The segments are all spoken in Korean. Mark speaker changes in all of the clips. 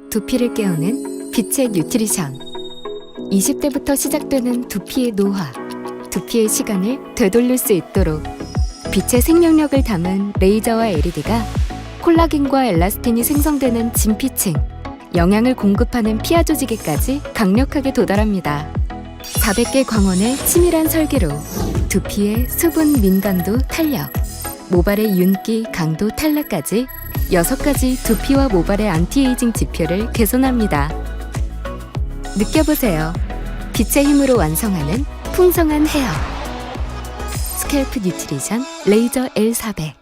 Speaker 1: 두피를 깨우는 빛의 뉴트리션. 20대부터 시작되는 두피의 노화, 두피의 시간을 되돌릴 수 있도록 빛의 생명력을 담은 레이저와 LED가 콜라겐과 엘라스틴이 생성되는 진피층, 영양을 공급하는 피하 조직에까지 강력하게 도달합니다. 400개 광원의 치밀한 설계로 두피의 수분 민감도 탄력, 모발의 윤기 강도 탈락까지 6가지 두피와 모발의 안티에이징 지표를 개선합니다. 느껴보세요. 빛의 힘으로 완성하는 풍성한 헤어. 스캘프 뉴트리션 레이저 L400.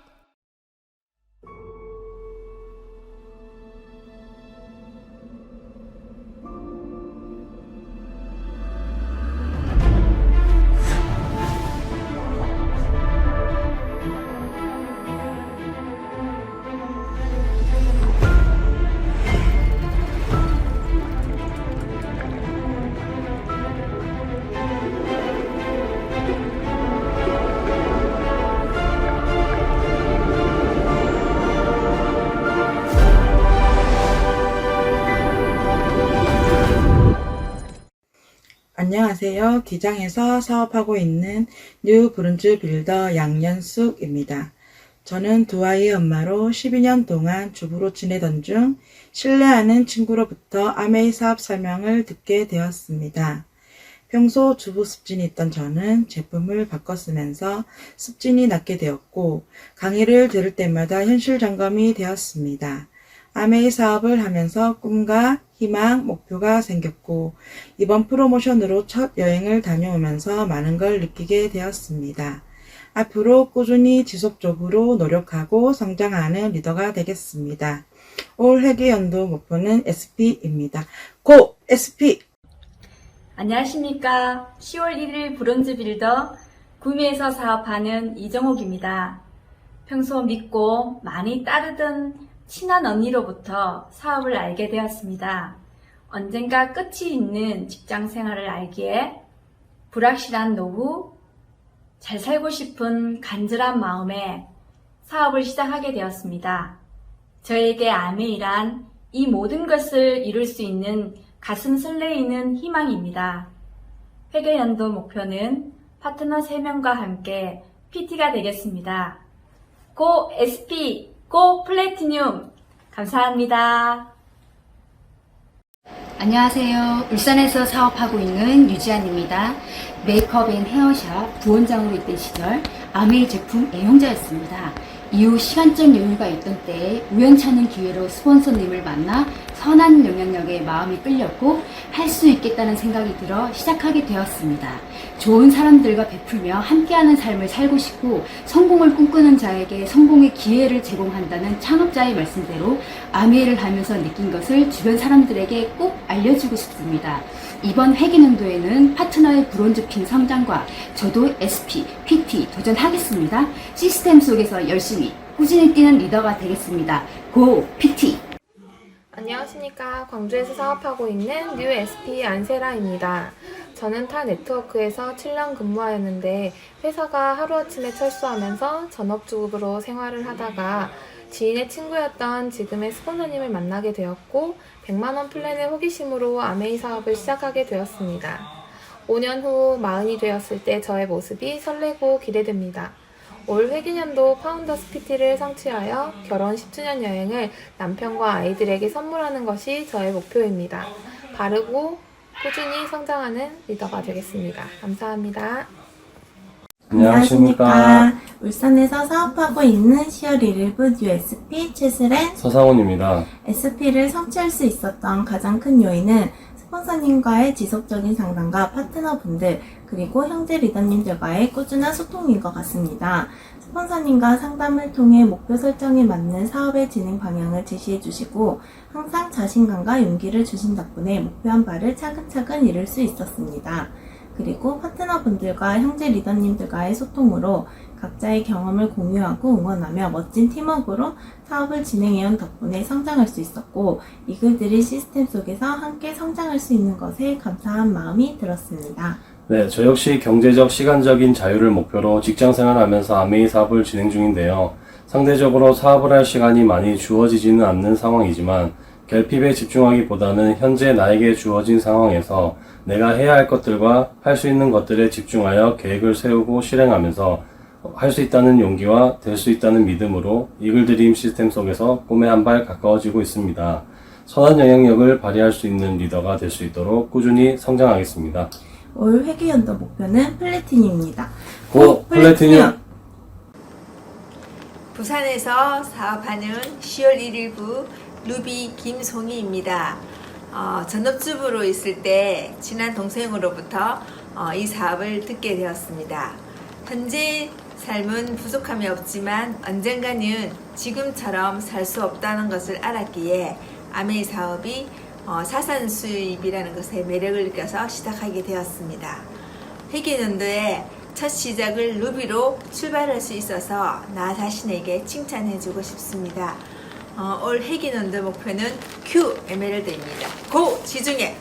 Speaker 2: 안녕하세요. 기장에서 사업하고 있는 뉴 브론즈 빌더 양연숙입니다. 저는 두 아이의 엄마로 12년 동안 주부로 지내던 중 신뢰하는 친구로부터 아메이 사업 설명을 듣게 되었습니다. 평소 주부 습진이 있던 저는 제품을 바꿔 쓰면서 습진이 낫게 되었고 강의를 들을 때마다 현실 점검이 되었습니다. 아메이 사업을 하면서 꿈과 희망, 목표가 생겼고 이번 프로모션으로 첫 여행을 다녀오면서 많은 걸 느끼게 되었습니다. 앞으로 꾸준히 지속적으로 노력하고 성장하는 리더가 되겠습니다. 올 회계연도 목표는 SP입니다. 고! SP!
Speaker 3: 안녕하십니까. 10월 1일 브론즈 빌더 구미에서 사업하는 이정옥입니다. 평소 믿고 많이 따르던 친한 언니로부터 사업을 알게 되었습니다. 언젠가 끝이 있는 직장 생활을 알기에 불확실한 노후, 잘 살고 싶은 간절한 마음에 사업을 시작하게 되었습니다. 저에게 아메이란 이 모든 것을 이룰 수 있는 가슴 설레이는 희망입니다. 회계연도 목표는 파트너 3명과 함께 PT가 되겠습니다. 고 SP! 고 플래티늄! 감사합니다.
Speaker 4: 안녕하세요. 울산에서 사업하고 있는 유지안입니다. 메이크업 앤 헤어샵 부원장으로 있던 시절 아메이 제품 애용자였습니다. 이후 시간적 여유가 있던 때에 우연찮은 기회로 스폰서님을 만나 선한 영향력에 마음이 끌렸고 할 수 있겠다는 생각이 들어 시작하게 되었습니다. 좋은 사람들과 베풀며 함께하는 삶을 살고 싶고 성공을 꿈꾸는 자에게 성공의 기회를 제공한다는 창업자의 말씀대로 아메이를 하면서 느낀 것을 주변 사람들에게 꼭 알려주고 싶습니다. 이번 회계연도에는 파트너의 브론즈 핀 성장과 저도 SP, PT 도전하겠습니다. 시스템 속에서 열심히 꾸준히 뛰는 리더가 되겠습니다. 고 PT!
Speaker 5: 안녕하십니까. 광주에서 사업하고 있는 뉴 SP 안세라입니다. 저는 타 네트워크에서 7년 근무하였는데 회사가 하루아침에 철수하면서 전업주부로 생활을 하다가 지인의 친구였던 지금의 스폰서님을 만나게 되었고 100만원 플랜의 호기심으로 아메이 사업을 시작하게 되었습니다. 5년 후 40이 되었을 때 저의 모습이 설레고 기대됩니다. 올 회계연도 파운더스 PT를 성취하여 결혼 10주년 여행을 남편과 아이들에게 선물하는 것이 저의 목표입니다. 바르고 꾸준히 성장하는 리더가 되겠습니다. 감사합니다.
Speaker 6: 안녕하십니까.
Speaker 7: 울산에서 사업하고 있는 10월 1일부 USP 최슬의
Speaker 6: 서상훈입니다.
Speaker 7: SP를 성취할 수 있었던 가장 큰 요인은 스폰서님과의 지속적인 상담과 파트너분들 그리고 형제 리더님들과의 꾸준한 소통인 것 같습니다. 스폰서님과 상담을 통해 목표 설정에 맞는 사업의 진행 방향을 제시해 주시고 항상 자신감과 용기를 주신 덕분에 목표한 바를 차근차근 이룰 수 있었습니다. 그리고 파트너분들과 형제 리더님들과의 소통으로 각자의 경험을 공유하고 응원하며 멋진 팀워크로 사업을 진행해온 덕분에 성장할 수 있었고 이글들이 시스템 속에서 함께 성장할 수 있는 것에 감사한 마음이 들었습니다.
Speaker 6: 네, 저 역시 경제적, 시간적인 자유를 목표로 직장생활하면서 아메이 사업을 진행 중인데요. 상대적으로 사업을 할 시간이 많이 주어지지는 않는 상황이지만 결핍에 집중하기보다는 현재 나에게 주어진 상황에서 내가 해야 할 것들과 할 수 있는 것들에 집중하여 계획을 세우고 실행하면서 할 수 있다는 용기와 될 수 있다는 믿음으로 이글드림 시스템 속에서 꿈에 한 발 가까워지고 있습니다. 선한 영향력을 발휘할 수 있는 리더가 될 수 있도록 꾸준히 성장하겠습니다.
Speaker 7: 올 회계연도 목표는 플래티늄입니다.
Speaker 6: 고 플래티늄!
Speaker 8: 부산에서 사업하는 10월 1일 부 루비 김송희입니다. 전업주부로 있을 때 친한 동생으로부터 이 사업을 듣게 되었습니다. 현재 삶은 부족함이 없지만 언젠가는 지금처럼 살 수 없다는 것을 알았기에 아메이 사업이 사산 수입이라는 것에 매력을 느껴서 시작하게 되었습니다. 회계연도에 첫 시작을 루비로 출발할 수 있어서 나 자신에게 칭찬해주고 싶습니다. 올 회계연도 목표는 Q 에메랄드입니다. 고 지중해!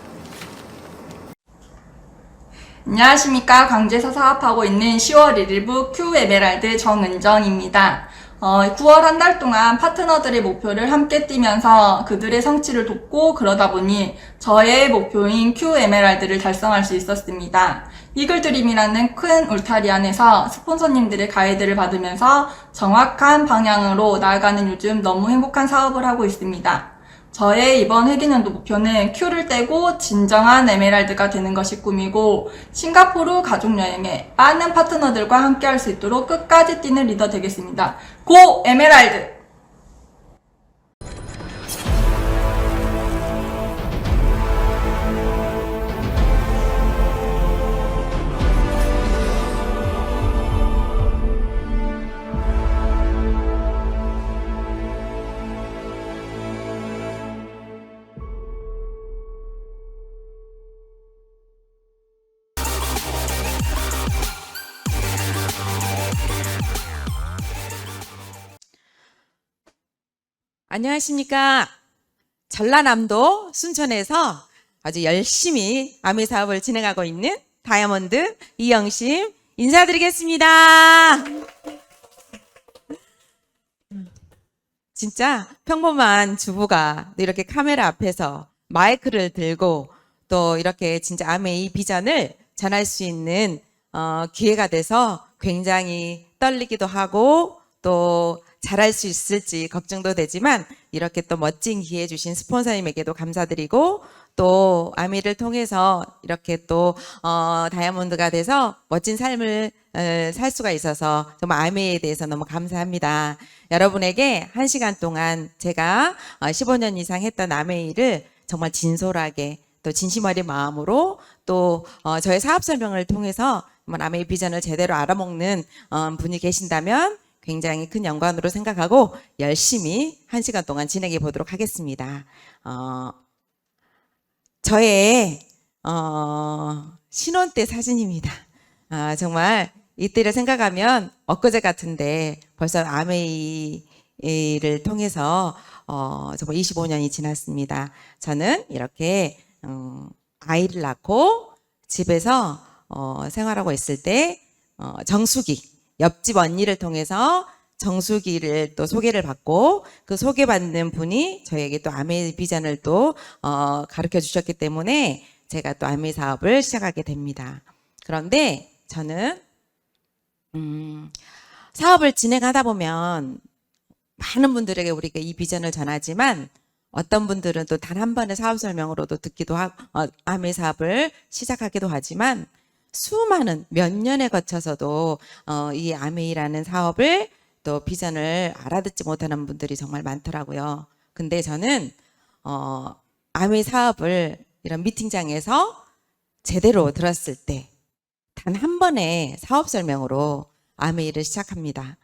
Speaker 9: 안녕하십니까. 광주에서 사업하고 있는 10월 1일부 Q 에메랄드 정은정입니다. 9월 한 달 동안 파트너들의 목표를 함께 뛰면서 그들의 성취를 돕고 그러다 보니 저의 목표인 Q 에메랄드를 달성할 수 있었습니다. 이글드림이라는 큰 울타리 안에서 스폰서님들의 가이드를 받으면서 정확한 방향으로 나아가는 요즘 너무 행복한 사업을 하고 있습니다. 저의 이번 회계연도 목표는 Q를 떼고 진정한 에메랄드가 되는 것이 꿈이고 싱가포르 가족여행에 많은 파트너들과 함께 할 수 있도록 끝까지 뛰는 리더 되겠습니다. 고 에메랄드!
Speaker 10: 안녕하십니까. 전라남도 순천에서 아주 열심히 아메 사업을 진행하고 있는 다이아몬드 이영심 인사드리겠습니다. 진짜 평범한 주부가 이렇게 카메라 앞에서 마이크를 들고 또 이렇게 진짜 아메이 비전을 전할 수 있는 기회가 돼서 굉장히 떨리기도 하고 또 잘할 수 있을지 걱정도 되지만 이렇게 또 멋진 기회 주신 스폰서님에게도 감사드리고 또 아미를 통해서 이렇게 또 다이아몬드가 돼서 멋진 삶을 살 수가 있어서 정말 아미에 대해서 너무 감사합니다. 여러분에게 1시간 동안 제가 15년 이상 했던 아메이를 정말 진솔하게 또 진심 어린 마음으로 또 저의 사업 설명을 통해서 아메이 비전을 제대로 알아먹는 분이 계신다면 굉장히 큰 영광으로 생각하고 열심히 1시간 동안 진행해 보도록 하겠습니다. 저의 신혼 때 사진입니다. 정말 이때를 생각하면 엊그제 같은데 벌써 아메이를 통해서 정말 25년이 지났습니다. 저는 이렇게 아이를 낳고 집에서 생활하고 있을 때 정수기 옆집 언니를 통해서 정수기를 또 소개를 받고 그 소개받는 분이 저에게 또 아메이 비전을 또 가르쳐 주셨기 때문에 제가 또 아메이 사업을 시작하게 됩니다. 그런데 저는 사업을 진행하다 보면 많은 분들에게 우리가 이 비전을 전하지만 어떤 분들은 또 단 한 번의 사업 설명으로도 듣기도 하고 아메이 사업을 시작하기도 하지만 수많은 몇 년에 거쳐서도 이 아메이라는 사업을 또 비전을 알아듣지 못하는 분들이 정말 많더라고요. 근데 저는 아메이 사업을 이런 미팅장에서 제대로 들었을 때 단 한 번의 사업 설명으로 아메이를 시작합니다.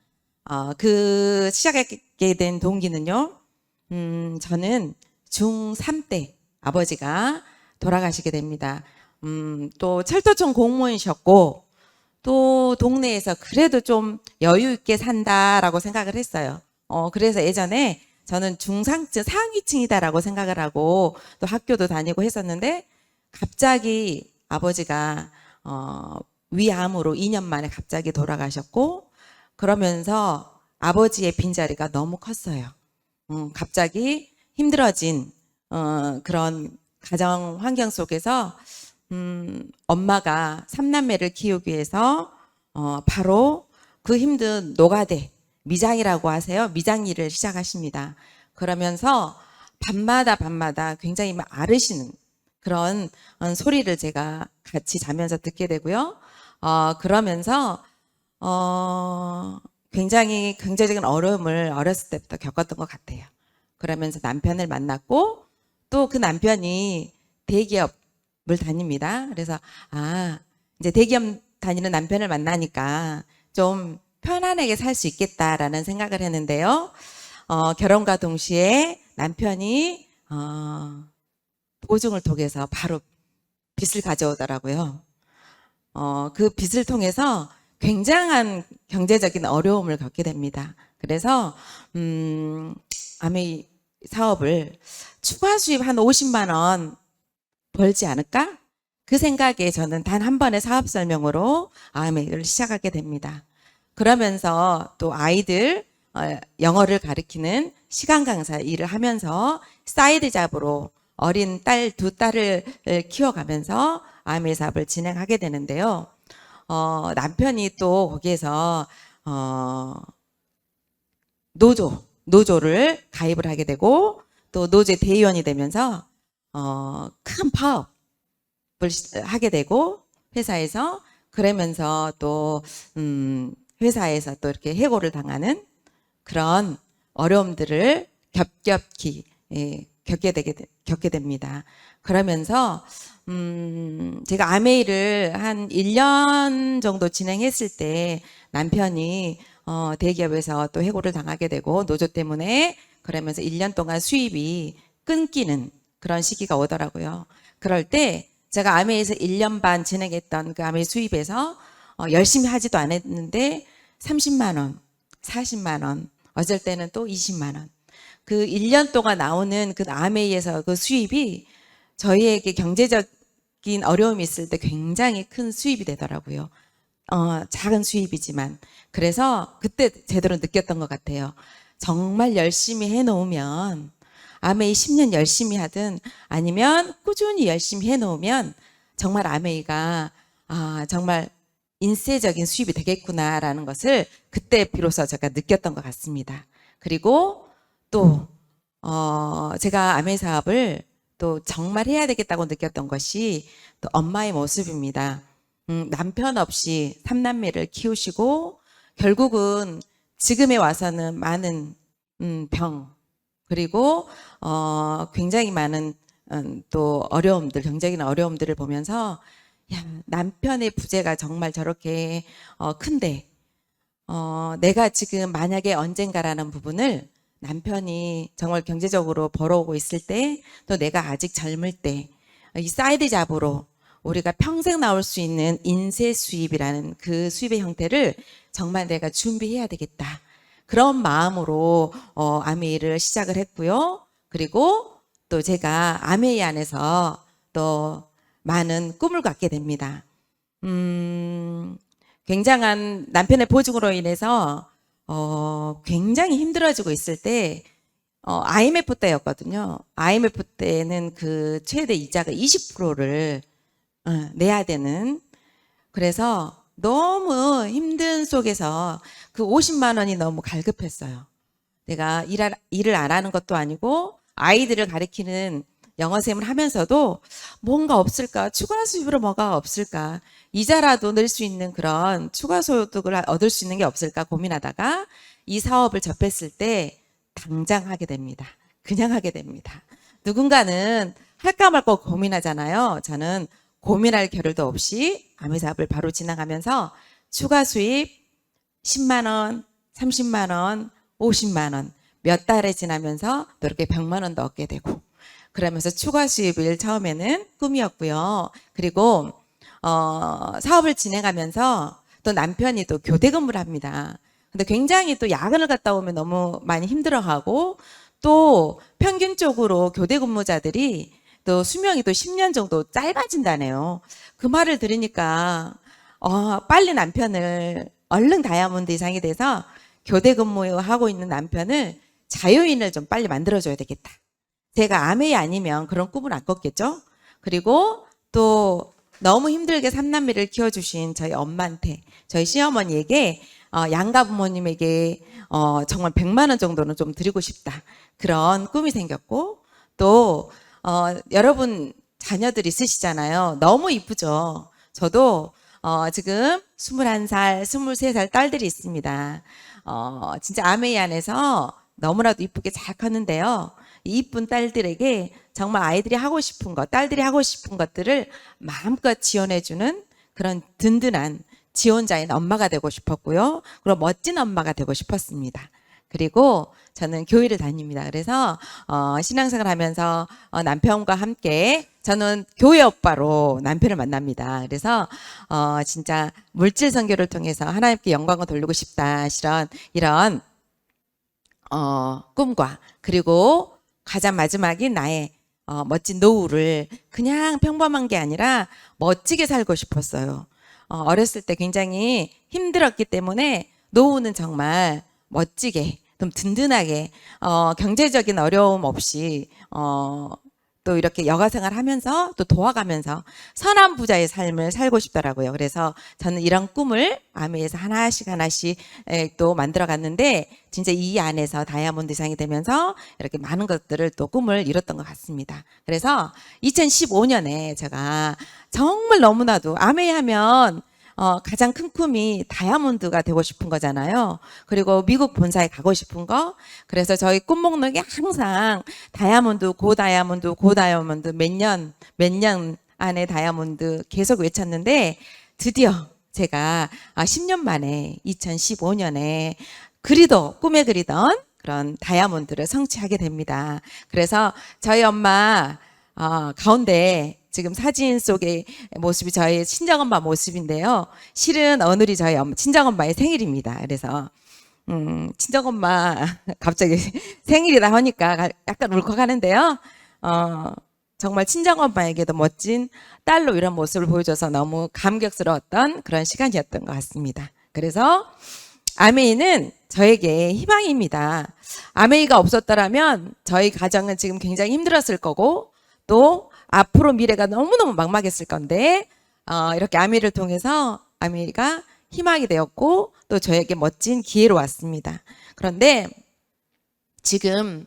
Speaker 10: 그 시작하게 된 동기는요. 저는 중3 때 아버지가 돌아가시게 됩니다. 또 철도청 공무원이셨고 또 동네에서 그래도 좀 여유 있게 산다라고 생각을 했어요. 그래서 예전에 저는 중상층 상위층이다라고 생각을 하고 또 학교도 다니고 했었는데 갑자기 아버지가 위암으로 2년 만에 갑자기 돌아가셨고 그러면서 아버지의 빈자리가 너무 컸어요. 갑자기 힘들어진 그런 가정 환경 속에서 엄마가 3남매를 키우기 위해서 바로 그 힘든 노가대, 미장이라고 하세요. 미장 일을 시작하십니다. 그러면서 밤마다 굉장히 막 앓으시는 그런 소리를 제가 같이 자면서 듣게 되고요. 그러면서 굉장히 경제적인 어려움을 어렸을 때부터 겪었던 것 같아요. 그러면서 남편을 만났고 또 그 남편이 대기업을 다닙니다. 그래서 이제 대기업 다니는 남편을 만나니까 좀 편안하게 살 수 있겠다라는 생각을 했는데요. 결혼과 동시에 남편이 보증을 통해서 바로 빚을 가져오더라고요. 그 빚을 통해서 굉장한 경제적인 어려움을 겪게 됩니다. 그래서 아메이 사업을 추가 수입 한 50만 원 벌지 않을까? 그 생각에 저는 단 한 번의 사업 설명으로 아메이를 시작하게 됩니다. 그러면서 또 아이들 영어를 가르치는 시간 강사 일을 하면서 사이드 잡으로 어린 딸 두 딸을 키워가면서 아메이 사업을 진행하게 되는데요. 남편이 또 거기에서 노조를 가입을 하게 되고 또 노조의 대의원이 되면서 큰 파업을 하게 되고 회사에서 그러면서 또 회사에서 또 이렇게 해고를 당하는 그런 어려움들을 겹겹이 겪게 됩니다. 그러면서 제가 아메이를 한 1년 정도 진행했을 때 남편이 대기업에서 또 해고를 당하게 되고 노조 때문에 그러면서 1년 동안 수입이 끊기는 그런 시기가 오더라고요. 그럴 때 제가 아메이에서 1년 반 진행했던 그 아메이 수입에서 열심히 하지도 않았는데 30만 원, 40만 원, 어쩔 때는 또 20만 원. 그 1년 동안 나오는 그 아메이에서 그 수입이 저희에게 경제적인 어려움이 있을 때 굉장히 큰 수입이 되더라고요. 작은 수입이지만. 그래서 그때 제대로 느꼈던 것 같아요. 정말 열심히 해놓으면 아메이 10년 열심히 하든 아니면 꾸준히 열심히 해놓으면 정말 아메이가 정말 인세적인 수입이 되겠구나라는 것을 그때 비로소 제가 느꼈던 것 같습니다. 그리고 또 제가 아메이 사업을 또 정말 해야 되겠다고 느꼈던 것이 또 엄마의 모습입니다. 남편 없이 3남매를 키우시고 결국은 지금에 와서는 많은 병 그리고 굉장히 많은 또 어려움들, 경제적인 어려움들을 보면서 남편의 부재가 정말 저렇게 큰데 내가 지금 만약에 언젠가라는 부분을 남편이 정말 경제적으로 벌어오고 있을 때 또 내가 아직 젊을 때 이 사이드 잡으로 우리가 평생 나올 수 있는 인세 수입이라는 그 수입의 형태를 정말 내가 준비해야 되겠다. 그런 마음으로 아메이를 시작을 했고요. 그리고 또 제가 아메이 안에서 또 많은 꿈을 갖게 됩니다. 굉장한 남편의 보증으로 인해서 굉장히 힘들어지고 있을 때 IMF 때였거든요. IMF 때는 그 최대 이자가 20%를 내야 되는 그래서 너무 힘든 속에서 그 50만 원이 너무 갈급했어요. 내가 일을 안 하는 것도 아니고 아이들을 가르치는 영어쌤을 하면서도 뭔가 없을까? 추가 수입으로 뭐가 없을까? 이자라도 낼 수 있는 그런 추가 소득을 얻을 수 있는 게 없을까 고민하다가 이 사업을 접했을 때 당장 하게 됩니다. 그냥 하게 됩니다. 누군가는 할까 말까 고민하잖아요. 저는 고민할 겨를도 없이 아메이 사업을 바로 진행하면서 추가 수입 10만 원, 30만 원, 50만 원 몇 달에 지나면서 또 이렇게 100만 원도 얻게 되고 그러면서 추가 수입을 처음에는 꿈이었고요. 그리고 사업을 진행하면서 또 남편이 또 교대 근무를 합니다. 근데 굉장히 또 야근을 갔다 오면 너무 많이 힘들어하고 또 평균적으로 교대 근무자들이 또 수명이 또 10년 정도 짧아진다네요. 그 말을 들으니까 빨리 남편을 얼른 다이아몬드 이상이 돼서 교대 근무하고 있는 남편을 자유인을 좀 빨리 만들어줘야 되겠다. 제가 아메이 아니면 그런 꿈을 안 꿨겠죠. 그리고 또 너무 힘들게 삼남매를 키워주신 저희 엄마한테, 저희 시어머니에게, 양가 부모님에게 정말 100만 원 정도는 좀 드리고 싶다. 그런 꿈이 생겼고, 또 여러분 자녀들 있으시잖아요. 너무 이쁘죠. 저도 지금 21살, 23살 딸들이 있습니다. 진짜 아메이 안에서 너무나도 이쁘게 잘 컸는데요. 이 이쁜 딸들에게 정말 아이들이 하고 싶은 것, 딸들이 하고 싶은 것들을 마음껏 지원해주는 그런 든든한 지원자인 엄마가 되고 싶었고요. 그리고 멋진 엄마가 되고 싶었습니다. 그리고 저는 교회를 다닙니다. 그래서 신앙생활 하면서 남편과 함께 저는 교회 오빠로 남편을 만납니다. 그래서 진짜 물질 선교를 통해서 하나님께 영광을 돌리고 싶다. 이런 꿈과, 그리고 가장 마지막인 나의 멋진 노후를 그냥 평범한 게 아니라 멋지게 살고 싶었어요. 어렸을 때 굉장히 힘들었기 때문에 노후는 정말 멋지게, 좀 든든하게, 경제적인 어려움 없이 또 이렇게 여가 생활하면서 또 도와가면서 선한 부자의 삶을 살고 싶더라고요. 그래서 저는 이런 꿈을 아메이에서 하나씩 또 만들어 갔는데, 진짜 이 안에서 다이아몬드 이상이 되면서 이렇게 많은 것들을 또 꿈을 이뤘던 것 같습니다. 그래서 2015년에 제가 정말 너무나도 아메이 하면 가장 큰 꿈이 다이아몬드가 되고 싶은 거잖아요. 그리고 미국 본사에 가고 싶은 거. 그래서 저희 꿈 목록에 항상 다이아몬드, 고다이아몬드, 고다이아몬드, 몇 년 안에 다이아몬드 계속 외쳤는데, 드디어 제가 10년 만에 2015년에 꿈에 그리던 그런 다이아몬드를 성취하게 됩니다. 그래서 저희 엄마 가운데 지금 사진 속의 모습이 저희 친정엄마 모습인데요. 실은 오늘이 저희 친정엄마의 생일입니다. 그래서 친정엄마 갑자기 생일이다 하니까 약간 울컥하는데요. 정말 친정엄마에게도 멋진 딸로 이런 모습을 보여줘서 너무 감격스러웠던 그런 시간이었던 것 같습니다. 그래서 아메이는 저에게 희망입니다. 아메이가 없었더라면 저희 가정은 지금 굉장히 힘들었을 거고, 또 앞으로 미래가 너무너무 막막했을 건데, 이렇게 아메이를 통해서 아메이가 희망이 되었고, 또 저에게 멋진 기회로 왔습니다. 그런데 지금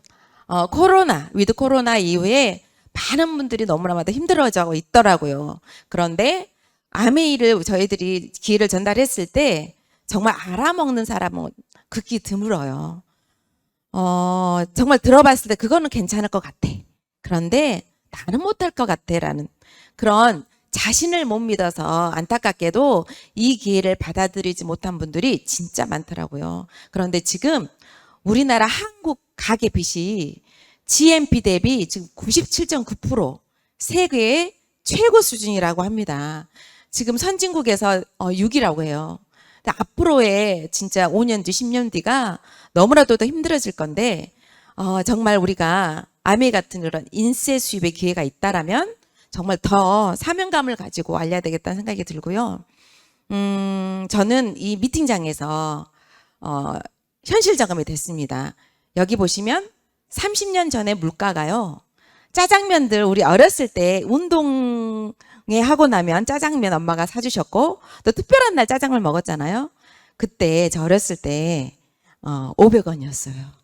Speaker 10: 위드 코로나 이후에 많은 분들이 너무나도 힘들어지고 있더라고요. 그런데 아메이를 저희들이 기회를 전달했을 때 정말 알아먹는 사람은 극히 드물어요. 정말 들어봤을 때 그거는 괜찮을 것 같아. 그런데 나는 못할 것 같아라는 그런 자신을 못 믿어서 안타깝게도 이 기회를 받아들이지 못한 분들이 진짜 많더라고요. 그런데 지금 우리나라 한국 가계 빚이 GNP 대비 지금 97.9% 세계의 최고 수준이라고 합니다. 지금 선진국에서 6이라고 해요. 근데 앞으로의 진짜 5년 뒤, 10년 뒤가 너무나도 더 힘들어질 건데, 정말 우리가 아메이 같은 그런 인세 수입의 기회가 있다라면 정말 더 사명감을 가지고 알려야 되겠다는 생각이 들고요. 저는 이 미팅장에서 현실 점검이 됐습니다. 여기 보시면 30년 전에 물가가요. 짜장면들 우리 어렸을 때 운동회 하고 나면 짜장면 엄마가 사주셨고, 또 특별한 날 짜장을 먹었잖아요. 그때 저 어렸을 때 500원이었어요.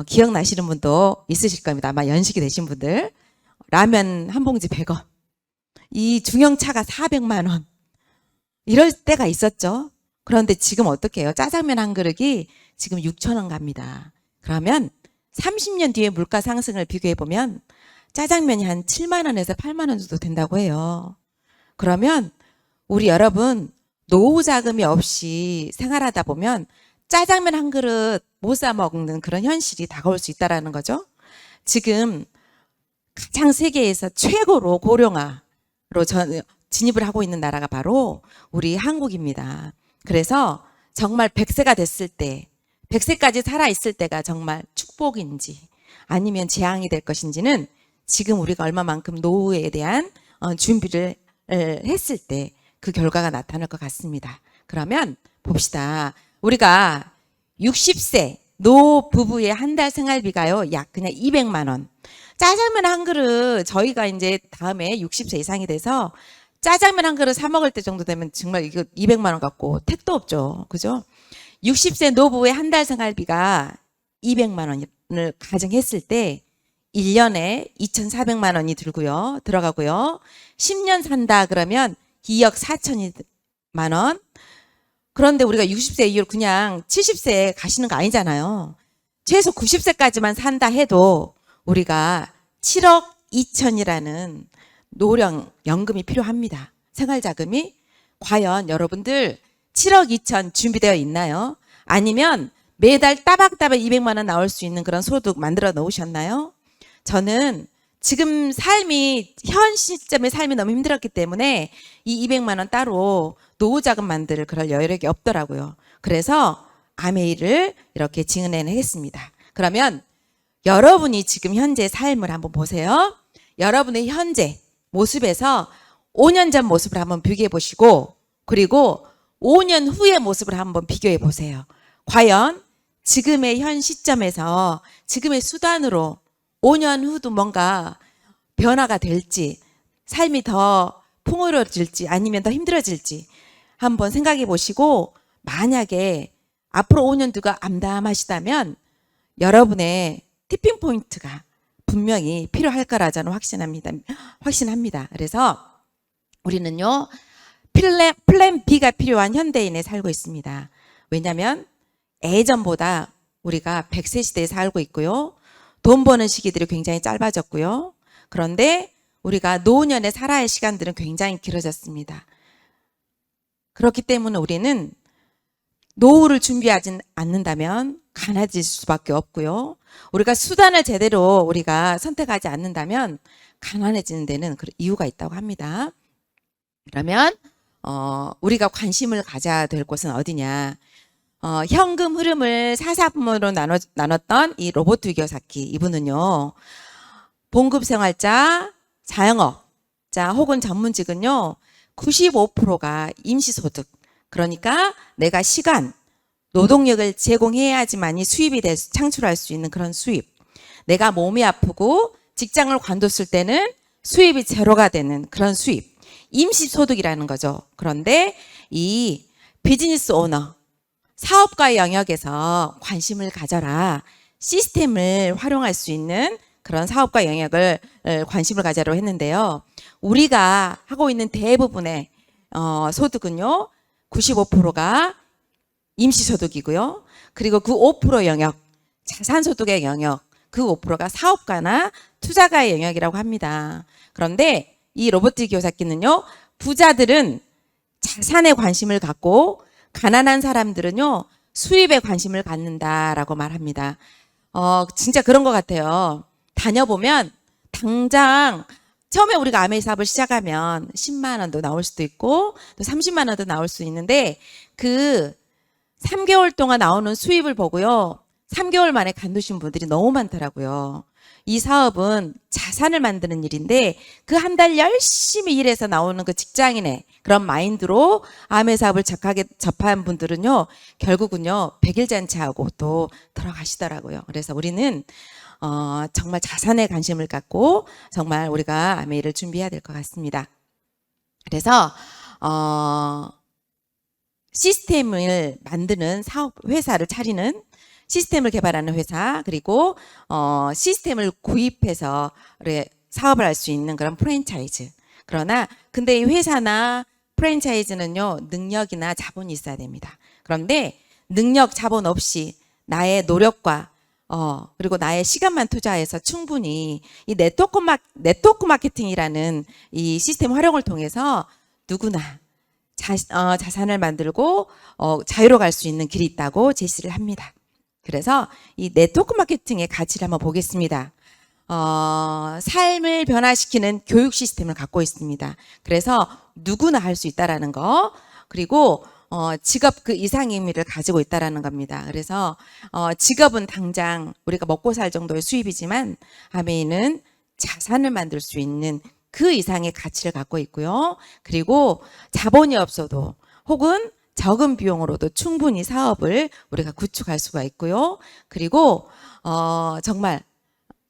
Speaker 10: 기억나시는 분도 있으실 겁니다. 아마 연식이 되신 분들. 라면 한 봉지 100원. 이 중형차가 400만 원. 이럴 때가 있었죠. 그런데 지금 어떻게 해요? 짜장면 한 그릇이 지금 6,000원 갑니다. 그러면 30년 뒤에 물가 상승을 비교해 보면 짜장면이 한 7만 원에서 8만 원 정도 된다고 해요. 그러면 우리 여러분 노후 자금이 없이 생활하다 보면 짜장면 한 그릇 못 사 먹는 그런 현실이 다가올 수 있다라는 거죠. 지금 가장 세계에서 최고로 고령화로 진입을 하고 있는 나라가 바로 우리 한국입니다. 그래서 정말 100세가 됐을 때, 100세까지 살아있을 때가 정말 축복인지 아니면 재앙이 될 것인지는 지금 우리가 얼마만큼 노후에 대한 준비를 했을 때 그 결과가 나타날 것 같습니다. 그러면 봅시다. 우리가 60세 노 부부의 한 달 생활비가요, 약 그냥 200만 원. 짜장면 한 그릇 저희가 이제 다음에 60세 이상이 돼서 짜장면 한 그릇 사 먹을 때 정도 되면 정말 이거 200만 원 갖고 택도 없죠. 그죠? 60세 노부의 한 달 생활비가 200만 원을 가정했을 때 1년에 2,400만 원이 들어가고요. 10년 산다 그러면 2억 4천만 원. 그런데 우리가 60세 이후로 그냥 70세에 가시는 거 아니잖아요. 최소 90세까지만 산다 해도 우리가 7억 2천이라는 노령 연금이 필요합니다. 생활자금이. 과연 여러분들 7억 2천 준비되어 있나요? 아니면 매달 따박따박 200만 원 나올 수 있는 그런 소득 만들어 놓으셨나요? 저는 지금 현 시점의 삶이 너무 힘들었기 때문에 이 200만 원 따로 노후자금 만들 그럴 여력이 없더라고요. 그래서 아메이를 이렇게 증언해냈습니다. 그러면 여러분이 지금 현재 삶을 한번 보세요. 여러분의 현재 모습에서 5년 전 모습을 한번 비교해 보시고 그리고 5년 후의 모습을 한번 비교해 보세요. 과연 지금의 현 시점에서 지금의 수단으로 5년 후도 뭔가 변화가 될지 삶이 더 풍요로워질지 아니면 더 힘들어질지 한번 생각해 보시고 만약에 앞으로 5년 뒤가 암담하시다면 여러분의 티핑 포인트가 분명히 필요할 거라 저는 확신합니다. 그래서 우리는요 플랜 B가 필요한 현대인에 살고 있습니다. 왜냐하면 예전보다 우리가 100세 시대에 살고 있고요. 돈 버는 시기들이 굉장히 짧아졌고요. 그런데 우리가 노년에 살아야 할 시간들은 굉장히 길어졌습니다. 그렇기 때문에 우리는 노후를 준비하지 않는다면 가난해질 수밖에 없고요. 우리가 수단을 제대로 우리가 선택하지 않는다면 가난해지는 데는 이유가 있다고 합니다. 그러면 우리가 관심을 가져야 될 곳은 어디냐? 현금 흐름을 4사분으로 나눴던 이 로버트 기요사키 이분은요. 봉급 생활자, 자영업자 혹은 전문직은요. 95%가 임시소득. 그러니까 내가 시간, 노동력을 제공해야지만이 수입이 창출할 수 있는 그런 수입. 내가 몸이 아프고 직장을 관뒀을 때는 수입이 제로가 되는 그런 수입. 임시소득이라는 거죠. 그런데 이 비즈니스 오너, 사업가의 영역에서 관심을 가져라. 시스템을 활용할 수 있는 그런 사업가 영역을 관심을 가져라 했는데요. 우리가 하고 있는 대부분의 소득은요. 95%가 임시소득이고요. 그리고 그 5% 영역, 자산소득의 영역, 그 5%가 사업가나 투자가의 영역이라고 합니다. 그런데 이 로버트 기요사키는요. 부자들은 자산에 관심을 갖고 가난한 사람들은요. 수입에 관심을 갖는다라고 말합니다. 진짜 그런 것 같아요. 다녀보면 당장 처음에 우리가 아메이 사업을 시작하면 10만 원도 나올 수도 있고 또 30만 원도 나올 수 있는데 그 3개월 동안 나오는 수입을 보고요. 3개월 만에 관두신 분들이 너무 많더라고요. 이 사업은 자산을 만드는 일인데 그 한 달 열심히 일해서 나오는 그 직장인의 그런 마인드로 아메이 사업을 접한 분들은요. 결국은요. 100일 잔치하고 또 들어가시더라고요. 그래서 우리는 정말 자산에 관심을 갖고 정말 우리가 아메이를 준비해야 될 것 같습니다. 그래서 시스템을 만드는 사업 회사를 차리는 시스템을 개발하는 회사 그리고 시스템을 구입해서 사업을 할 수 있는 그런 프랜차이즈. 그러나 근데 이 회사나 프랜차이즈는요 능력이나 자본이 있어야 됩니다. 그런데 능력, 자본 없이 나의 노력과 그리고 나의 시간만 투자해서 충분히 이 네트워크 마케팅이라는 이 시스템 활용을 통해서 누구나 자산을 만들고 자유로 갈 수 있는 길이 있다고 제시를 합니다. 그래서 이 네트워크 마케팅의 가치를 한번 보겠습니다. 삶을 변화시키는 교육 시스템을 갖고 있습니다. 그래서 누구나 할 수 있다라는 거 그리고 직업 그 이상의 의미를 가지고 있다라는 겁니다. 그래서 직업은 당장 우리가 먹고 살 정도의 수입이지만 아메이는 자산을 만들 수 있는 그 이상의 가치를 갖고 있고요. 그리고 자본이 없어도 혹은 적은 비용으로도 충분히 사업을 우리가 구축할 수가 있고요. 그리고 정말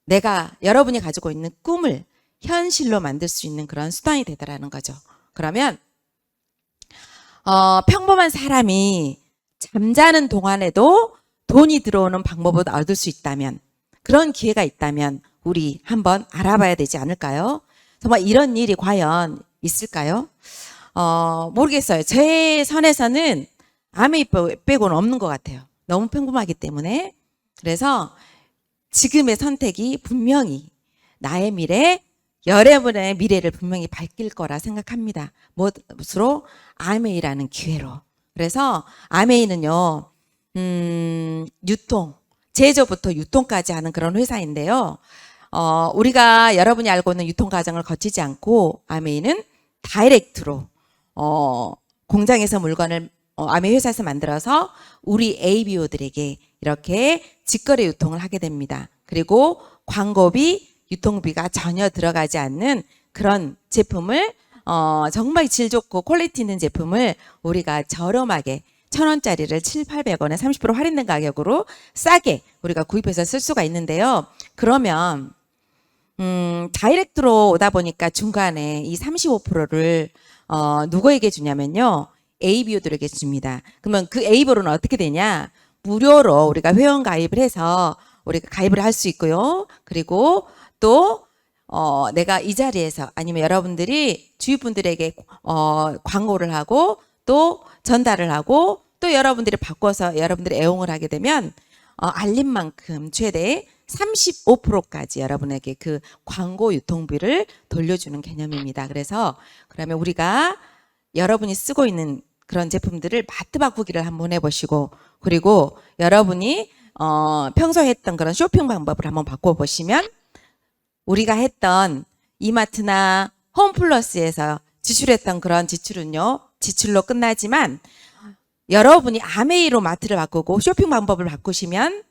Speaker 10: 내가 여러분이 가지고 있는 꿈을 현실로 만들 수 있는 그런 수단이 되더라는 거죠. 그러면 평범한 사람이 잠자는 동안에도 돈이 들어오는 방법을 얻을 수 있다면, 그런 기회가 있다면 우리 한번 알아봐야 되지 않을까요? 정말 이런 일이 과연 있을까요? 모르겠어요. 제 선에서는 아메이 빼고는 없는 것 같아요. 너무 평범하기 때문에. 그래서 지금의 선택이 분명히 나의 미래, 여러분의 미래를 분명히 밝힐 거라 생각합니다. 무엇으로? 아메이라는 기회로. 그래서 아메이는요, 유통, 제조부터 유통까지 하는 그런 회사인데요. 우리가 여러분이 알고 있는 유통 과정을 거치지 않고 아메이는 다이렉트로 공장에서 물건을 아메이 회사에서 만들어서 우리 ABO들에게 이렇게 직거래 유통을 하게 됩니다. 그리고 광고비, 유통비가 전혀 들어가지 않는 그런 제품을 정말 질 좋고 퀄리티 있는 제품을 우리가 저렴하게 1,000원짜리를 700~800원에 30% 할인된 가격으로 싸게 우리가 구입해서 쓸 수가 있는데요. 그러면 다이렉트로 오다 보니까 중간에 이 35%를 누구에게 주냐면요, ABO들에게 줍니다. 그러면 그 ABO는 어떻게 되냐? 무료로 우리가 회원 가입을 해서 우리가 가입을 할 수 있고요. 그리고 또 내가 이 자리에서 아니면 여러분들이 주위 분들에게 광고를 하고 또 전달을 하고 또 여러분들이 바꿔서 여러분들이 애용을 하게 되면 알린 만큼 최대 35%까지 여러분에게 그 광고 유통비를 돌려주는 개념입니다. 그래서 그러면 우리가 여러분이 쓰고 있는 그런 제품들을 마트 바꾸기를 한번 해보시고, 그리고 여러분이 평소에 했던 그런 쇼핑 방법을 한번 바꿔보시면 우리가 했던 이마트나 홈플러스에서 지출했던 그런 지출은요, 지출로 끝나지만 여러분이 아메이로 마트를 바꾸고 쇼핑 방법을 바꾸시면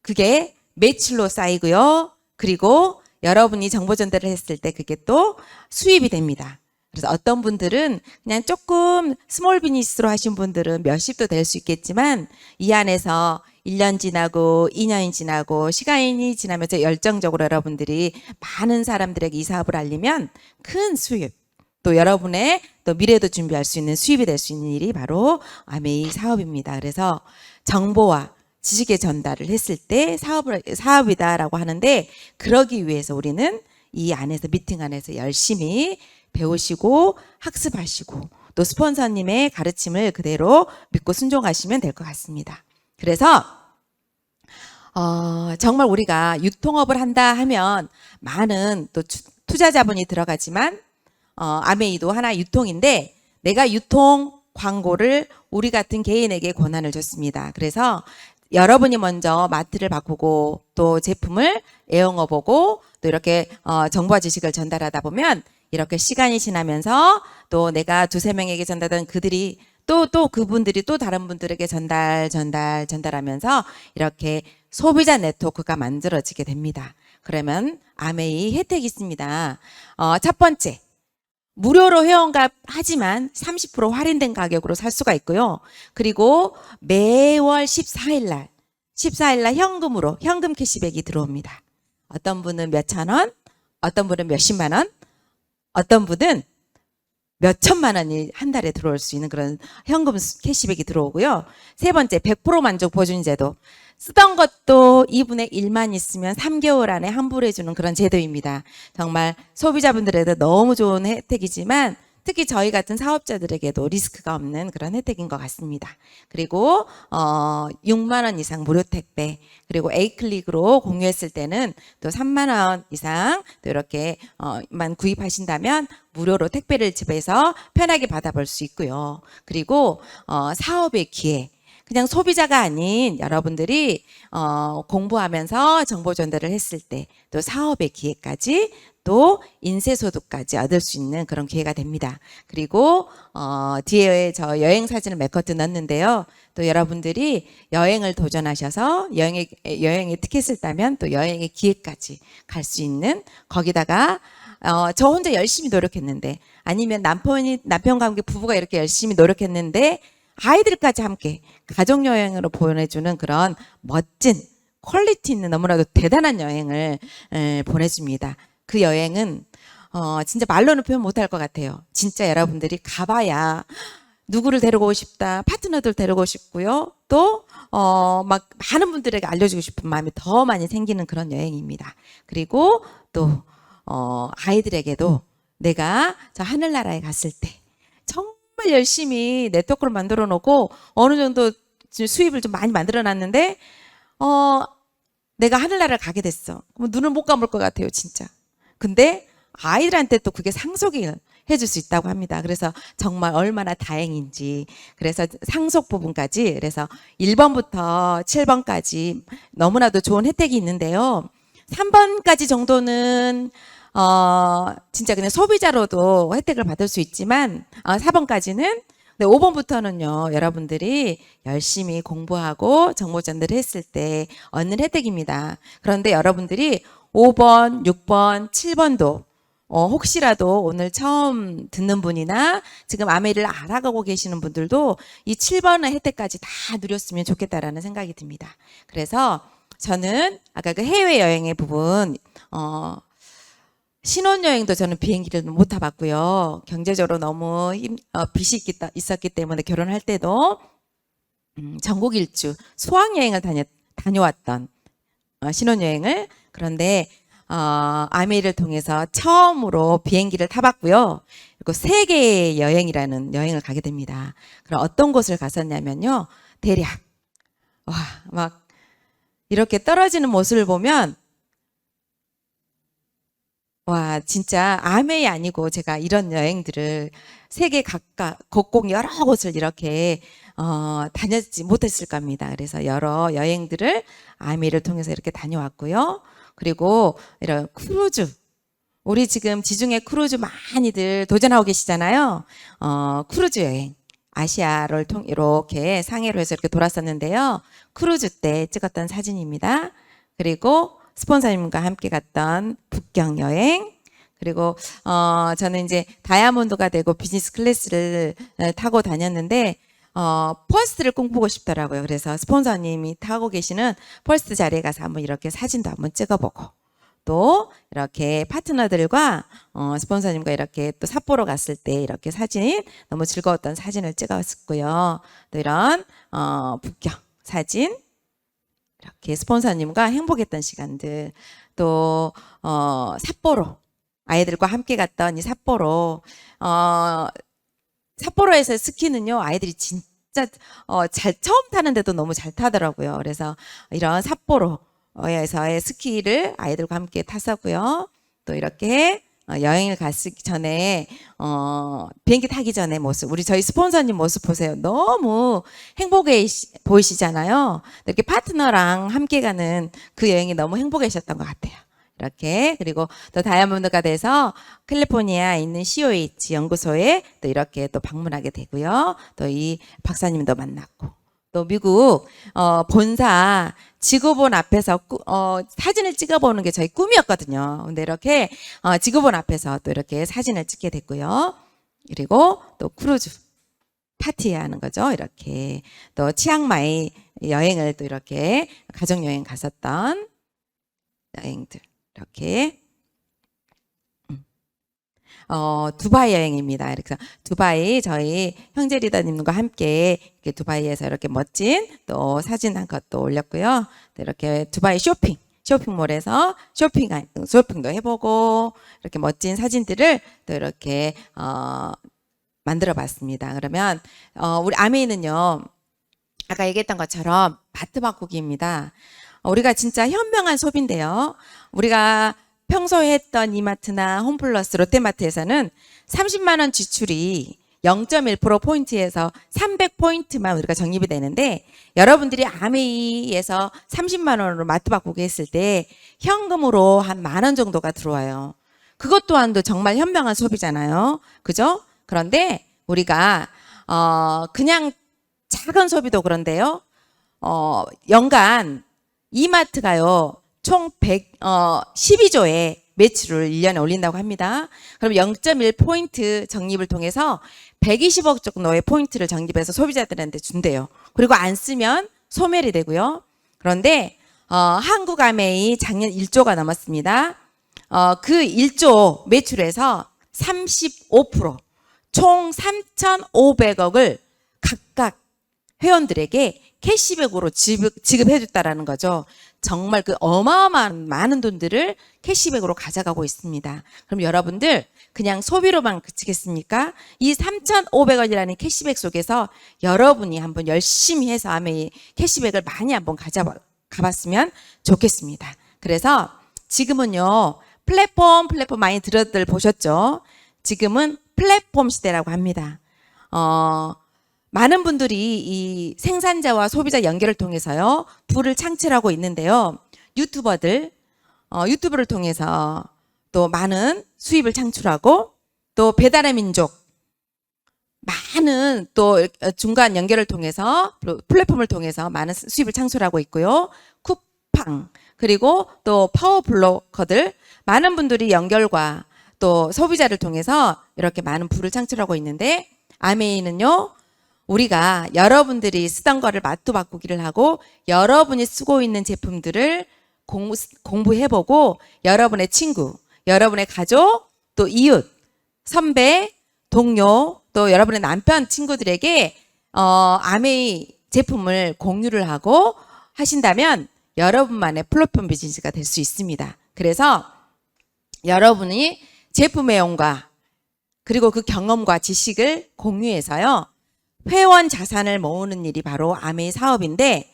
Speaker 10: 그게 매출로 쌓이고요. 그리고 여러분이 정보 전달을 했을 때 그게 또 수입이 됩니다. 그래서 어떤 분들은 그냥 조금 스몰 비즈니스로 하신 분들은 몇십도 될 수 있겠지만 이 안에서 1년 지나고 2년이 지나고 시간이 지나면서 열정적으로 여러분들이 많은 사람들에게 이 사업을 알리면 큰 수입, 또 여러분의 또 미래도 준비할 수 있는 수입이 될 수 있는 일이 바로 아메이 사업입니다. 그래서 정보와 지식의 전달을 했을 때 사업이다라고 하는데, 그러기 위해서 우리는 이 안에서 미팅 안에서 열심히 배우시고 학습하시고 또 스폰서님의 가르침을 그대로 믿고 순종하시면 될 것 같습니다. 그래서 정말 우리가 유통업을 한다 하면 많은 또 투자 자본이 들어가지만 아메이도 하나 유통인데, 내가 유통 광고를 우리 같은 개인에게 권한을 줬습니다. 그래서 여러분이 먼저 마트를 바꾸고 또 제품을 애용해 보고 또 이렇게 정보와 지식을 전달하다 보면 이렇게 시간이 지나면서 또 내가 2~3명에게 전달하던 그들이 또 그분들이 또 다른 분들에게 전달하면서 이렇게 소비자 네트워크가 만들어지게 됩니다. 그러면 아메이 혜택이 있습니다. 첫 번째, 무료로 회원가입 하지만 30% 할인된 가격으로 살 수가 있고요. 그리고 매월 14일 날 현금 캐시백이 들어옵니다. 어떤 분은 몇천 원, 어떤 분은 몇십만 원, 어떤 분은 몇천만 원이 한 달에 들어올 수 있는 그런 현금 캐시백이 들어오고요. 세 번째, 100% 만족 보증제도. 쓰던 것도 2분의 1만 있으면 3개월 안에 환불해주는 그런 제도입니다. 정말 소비자분들에도 너무 좋은 혜택이지만 특히 저희 같은 사업자들에게도 리스크가 없는 그런 혜택인 것 같습니다. 그리고 6만 원 이상 무료 택배, 그리고 A클릭으로 공유했을 때는 또 3만 원 이상 또 이렇게만 구입하신다면 무료로 택배를 집에서 편하게 받아볼 수 있고요. 그리고 사업의 기회, 그냥 소비자가 아닌 여러분들이 공부하면서 정보 전달을 했을 때 또 사업의 기회까지 또 인쇄소득까지 얻을 수 있는 그런 기회가 됩니다. 그리고 뒤에 저 여행 사진을 몇 컷 넣었는데요. 또 여러분들이 여행을 도전하셔서 여행에 티켓을 따면 또 여행의 기회까지 갈 수 있는, 거기다가 저 혼자 열심히 노력했는데, 아니면 남편과 함께 부부가 이렇게 열심히 노력했는데 아이들까지 함께 가족여행으로 보내주는 그런 멋진 퀄리티 있는 너무나도 대단한 여행을 보내줍니다. 그 여행은 진짜 말로는 표현 못할 것 같아요. 진짜 여러분들이 가봐야 누구를 데리고 오고 싶다, 파트너들 데리고 싶고요. 또 막 많은 분들에게 알려주고 싶은 마음이 더 많이 생기는 그런 여행입니다. 그리고 또 아이들에게도 내가 저 하늘나라에 갔을 때 정말 열심히 네트워크를 만들어 놓고 어느 정도 수입을 좀 많이 만들어 놨는데 내가 하늘나라를 가게 됐어. 그럼 눈을 못 감을 것 같아요, 진짜. 근데 아이들한테 또 그게 상속이 해줄 수 있다고 합니다. 그래서 정말 얼마나 다행인지. 그래서 상속 부분까지, 그래서 1번부터 7번까지 너무나도 좋은 혜택이 있는데요. 3번까지 정도는 진짜 그냥 소비자로도 혜택을 받을 수 있지만 4번까지는 5번부터는요, 여러분들이 열심히 공부하고 정보 전달을 했을 때 얻는 혜택입니다. 그런데 여러분들이 5번, 6번, 7번도 혹시라도 오늘 처음 듣는 분이나 지금 아메이를 알아가고 계시는 분들도 이 7번의 혜택까지 다 누렸으면 좋겠다라는 생각이 듭니다. 그래서 저는 아까 그 해외여행의 부분, 신혼여행도 저는 비행기를 못 타봤고요. 경제적으로 너무 빚이 있었기 때문에 결혼할 때도 전국 일주 수학여행을 다녀왔던 신혼여행을, 그런데 아메이를 통해서 처음으로 비행기를 타봤고요. 그리고 세계의 여행이라는 여행을 가게 됩니다. 그럼 어떤 곳을 갔었냐면요. 대략 막 이렇게 떨어지는 모습을 보면 와, 진짜 아메이 아니고 제가 이런 여행들을 세계 각각 곳곳 여러 곳을 이렇게 다녔지 못했을 겁니다. 그래서 여러 여행들을 아메이를 통해서 이렇게 다녀왔고요. 그리고 이런 크루즈, 우리 지금 지중해 크루즈 많이들 도전하고 계시잖아요. 크루즈 여행, 아시아를 이렇게 상해로 해서 이렇게 돌았었는데요. 크루즈 때 찍었던 사진입니다. 그리고 스폰서님과 함께 갔던 북경 여행, 그리고 저는 이제 다이아몬드가 되고 비즈니스 클래스를 타고 다녔는데 퍼스트를 꿈꾸고 싶더라고요. 그래서 스폰서님이 타고 계시는 퍼스트 자리에 가서 한번 이렇게 사진도 한번 찍어보고, 또 이렇게 파트너들과 스폰서님과 이렇게 또 삿포로 갔을 때 이렇게 사진, 너무 즐거웠던 사진을 찍었고요. 또 이런 북경 사진, 이렇게 스폰서님과 행복했던 시간들, 또 삿포로 아이들과 함께 갔던 이 삿포로, 삿포로에서 스키는요, 아이들이 진짜 처음 타는데도 너무 잘 타더라고요. 그래서 이런 삿포로에서의 스키를 아이들과 함께 탔었고요. 또 이렇게 여행을 갔기 전에 비행기 타기 전에 모습, 저희 스폰서님 모습 보세요. 너무 행복해 보이시잖아요. 이렇게 파트너랑 함께 가는 그 여행이 너무 행복하셨던 것 같아요. 이렇게. 그리고 또 다이아몬드가 돼서 캘리포니아에 있는 COH 연구소에 또 이렇게 또 방문하게 되고요. 또 이 박사님도 만났고, 또 미국 본사 지구본 앞에서 사진을 찍어보는 게 저희 꿈이었거든요. 근데 이렇게 지구본 앞에서 또 이렇게 사진을 찍게 됐고요. 그리고 또 크루즈 파티하는 거죠. 이렇게 또 치앙마이 여행을 또 이렇게 가족여행 갔었던 여행들, 이렇게 두바이 여행입니다. 그래서 두바이 저희 형제 리더님과 함께 이렇게 두바이에서 이렇게 멋진 또 사진 한 컷도 올렸고요. 또 이렇게 두바이 쇼핑몰에서 쇼핑도 해보고, 이렇게 멋진 사진들을 또 이렇게 만들어 봤습니다. 그러면 우리 아메이는요, 아까 얘기했던 것처럼 마트 바꾸기입니다. 우리가 진짜 현명한 소비인데요. 우리가 평소에 했던 이마트나 홈플러스, 롯데마트에서는 30만 원 지출이 0.1%포인트에서 300포인트만 우리가 적립이 되는데, 여러분들이 아메이에서 30만 원으로 마트 바꾸기 했을 때 현금으로 한 10,000원 정도가 들어와요. 그것 또한도 정말 현명한 소비잖아요. 그죠? 그런데 우리가 그냥 작은 소비도 그런데요. 연간 이마트가요, 총 12조의 매출을 1년에 올린다고 합니다. 그럼 0.1포인트 적립을 통해서 120억 정도의 포인트를 적립해서 소비자들한테 준대요. 그리고 안 쓰면 소멸이 되고요. 그런데 한국 아메이 작년 1조가 넘었습니다. 그 1조 매출에서 35%, 총 3,500억을 각각 회원들에게 캐시백으로 지급해줬다라는 거죠. 정말 그 어마어마한 많은 돈들을 캐시백으로 가져가고 있습니다. 그럼 여러분들 그냥 소비로만 그치겠습니까? 이 3,500원이라는 캐시백 속에서 여러분이 한번 열심히 해서 아메이 캐시백을 많이 한번 가봤으면 좋겠습니다. 그래서 지금은요, 플랫폼 많이 들어들 보셨죠? 지금은 플랫폼 시대라고 합니다. 많은 분들이 이 생산자와 소비자 연결을 통해서요, 부를 창출하고 있는데요. 유튜브를 통해서 또 많은 수입을 창출하고, 또 배달의 민족, 많은 또 중간 연결을 통해서, 플랫폼을 통해서 많은 수입을 창출하고 있고요. 쿠팡, 그리고 또 파워블로커들, 많은 분들이 연결과 또 소비자를 통해서 이렇게 많은 부를 창출하고 있는데, 아메이는요, 우리가 여러분들이 쓰던 거를 맛도 바꾸기를 하고 여러분이 쓰고 있는 제품들을 공부해보고 여러분의 친구, 여러분의 가족, 또 이웃, 선배, 동료, 또 여러분의 남편, 친구들에게 아메이 제품을 공유를 하고 하신다면 여러분만의 플랫폼 비즈니스가 될 수 있습니다. 그래서 여러분이 제품 애용과 그리고 그 경험과 지식을 공유해서요, 회원 자산을 모으는 일이 바로 아메이 사업인데,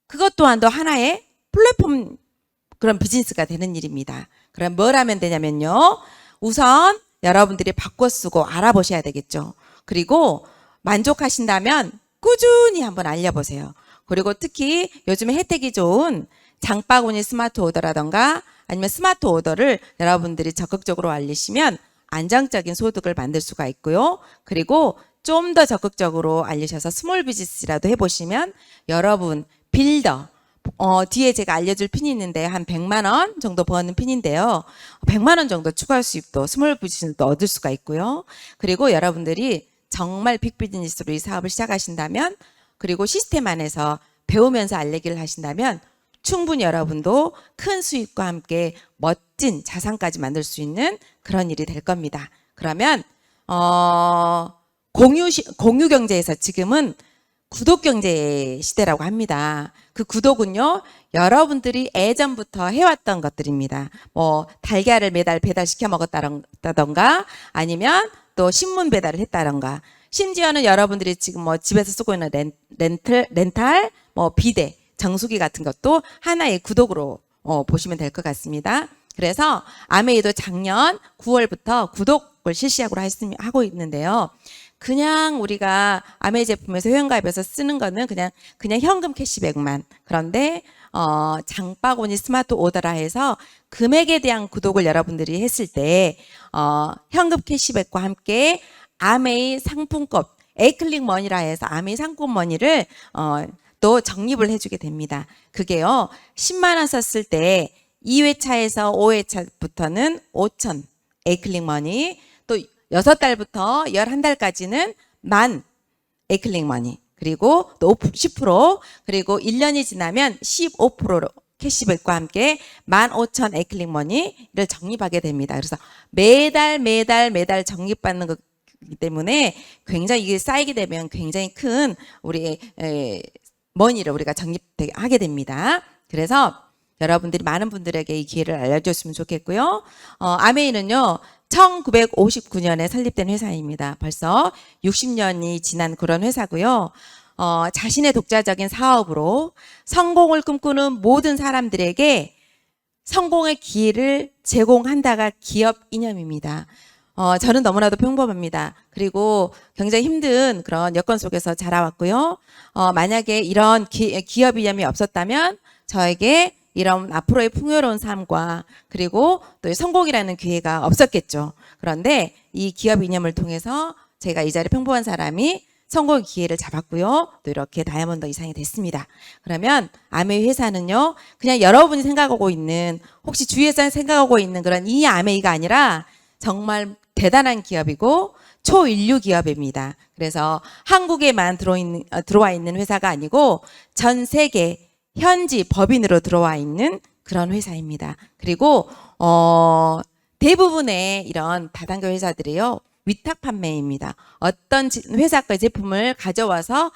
Speaker 10: 그것 또한도 하나의 플랫폼 그런 비즈니스가 되는 일입니다. 그럼 뭘 하면 되냐면요, 우선 여러분들이 바꿔 쓰고 알아보셔야 되겠죠. 그리고 만족하신다면 꾸준히 한번 알려보세요. 그리고 특히 요즘에 혜택이 좋은 장바구니 스마트 오더라던가 아니면 스마트 오더를 여러분들이 적극적으로 알리시면 안정적인 소득을 만들 수가 있고요. 그리고 좀 더 적극적으로 알리셔서 스몰 비즈니스라도 해보시면 여러분 빌더, 뒤에 제가 알려줄 핀이 있는데 한 100만 원 정도 버는 핀인데요. 100만 원 정도 추가 수입도 스몰 비즈니스도 얻을 수가 있고요. 그리고 여러분들이 정말 빅 비즈니스로 이 사업을 시작하신다면, 그리고 시스템 안에서 배우면서 알리기를 하신다면 충분히 여러분도 큰 수익과 함께 멋진 자산까지 만들 수 있는 그런 일이 될 겁니다. 그러면 공유 경제에서 지금은 구독 경제 시대라고 합니다. 그 구독은요, 여러분들이 예전부터 해왔던 것들입니다. 뭐 달걀을 매달 배달시켜 먹었다던가 아니면 또 신문 배달을 했다던가, 심지어는 여러분들이 지금 뭐 집에서 쓰고 있는 렌탈, 뭐 비데, 정수기 같은 것도 하나의 구독으로 보시면 될 것 같습니다. 그래서 아메이도 작년 9월부터 구독을 실시하고 있는데요. 그냥 우리가 아메이 제품에서 회원가입해서 쓰는 거는 그냥 현금 캐시백만. 그런데 장바구니 스마트 오더라 해서 금액에 대한 구독을 여러분들이 했을 때 현금 캐시백과 함께 아메이 상품권, 에이클릭 머니라 해서 아메이 상품 머니를 또 적립을 해주게 됩니다. 그게요, 10만 원 썼을 때 2회차에서 5회차부터는 5,000 에이클릭 머니, 또 6달부터 11달까지는 10,000 에이클릭 머니, 그리고 또 10%, 그리고 1년이 지나면 15% 캐시백과 함께 15,000 에이클릭 머니를 적립하게 됩니다. 그래서 매달 적립받는 거기 때문에 굉장히 이게 쌓이게 되면 굉장히 큰 우리 머니를 우리가 적립하게 됩니다. 그래서 여러분들이 많은 분들에게 이 기회를 알려줬으면 좋겠고요. 아메이는요, 1959년에 설립된 회사입니다. 벌써 60년이 지난 그런 회사고요. 자신의 독자적인 사업으로 성공을 꿈꾸는 모든 사람들에게 성공의 기회를 제공한다가 기업 이념입니다. 저는 너무나도 평범합니다. 그리고 굉장히 힘든 그런 여건 속에서 자라왔고요. 만약에 이런 기업 이념이 없었다면 저에게 이런 앞으로의 풍요로운 삶과 그리고 또 성공이라는 기회가 없었겠죠. 그런데 이 기업 이념을 통해서 제가 이 자리에 평범한 사람이 성공의 기회를 잡았고요. 또 이렇게 다이아몬드 이상이 됐습니다. 그러면 아메이 회사는요, 그냥 여러분이 생각하고 있는, 혹시 주위에서 생각하고 있는 그런 이 아메이가 아니라 정말 대단한 기업이고 초인류 기업입니다. 그래서 한국에만 들어와 있는 회사가 아니고 전 세계 현지 법인으로 들어와 있는 그런 회사입니다. 그리고 대부분의 이런 다단계 회사들이요, 위탁 판매입니다. 어떤 회사 거의 제품을 가져와서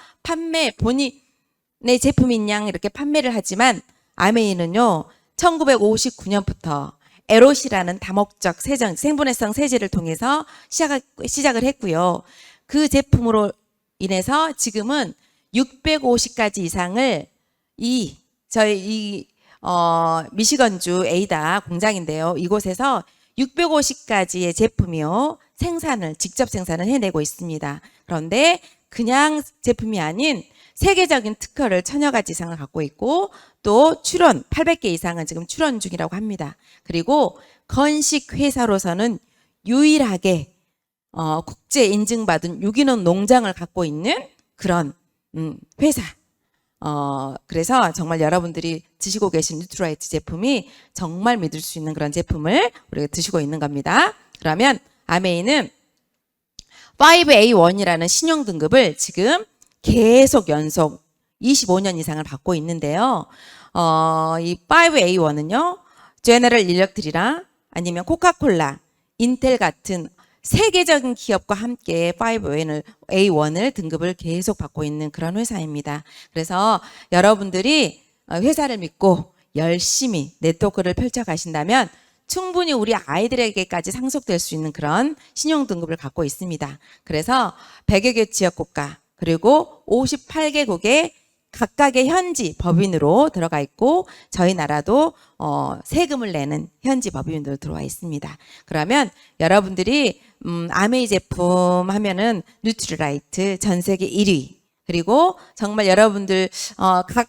Speaker 10: 본인의 제품인 양 이렇게 판매를 하지만 아메이는요, 1959년부터 에롯이라는 다목적 생분해성 세제를 통해서 시작을 했고요. 그 제품으로 인해서 지금은 650가지 이상을 저희 미시건주 에이다 공장인데요. 이곳에서 650가지의 제품이요, 직접 생산을 해내고 있습니다. 그런데 그냥 제품이 아닌 세계적인 특허를 1000여 가지 이상을 갖고 있고, 또 출원 800개 이상은 지금 출원 중이라고 합니다. 그리고 건식 회사로서는 유일하게 국제 인증받은 유기농 농장을 갖고 있는 그런 회사. 그래서 정말 여러분들이 드시고 계신 뉴트라이트 제품이 정말 믿을 수 있는 그런 제품을 우리가 드시고 있는 겁니다. 그러면 아메이는 5A1이라는 신용 등급을 지금 계속 연속 25년 이상을 받고 있는데요. 이 5A1은요, 제너럴 일렉트릭이나 아니면 코카콜라, 인텔 같은 세계적인 기업과 함께 5A1을 등급을 계속 받고 있는 그런 회사입니다. 그래서 여러분들이 회사를 믿고 열심히 네트워크를 펼쳐 가신다면 충분히 우리 아이들에게까지 상속될 수 있는 그런 신용 등급을 갖고 있습니다. 그래서 100여 개 지역 국가 그리고 58개국의 각각의 현지 법인으로 들어가 있고, 저희 나라도 세금을 내는 현지 법인으로 들어와 있습니다. 그러면 여러분들이 아메이 제품 하면은 뉴트리라이트 전 세계 1위, 그리고 정말 여러분들 각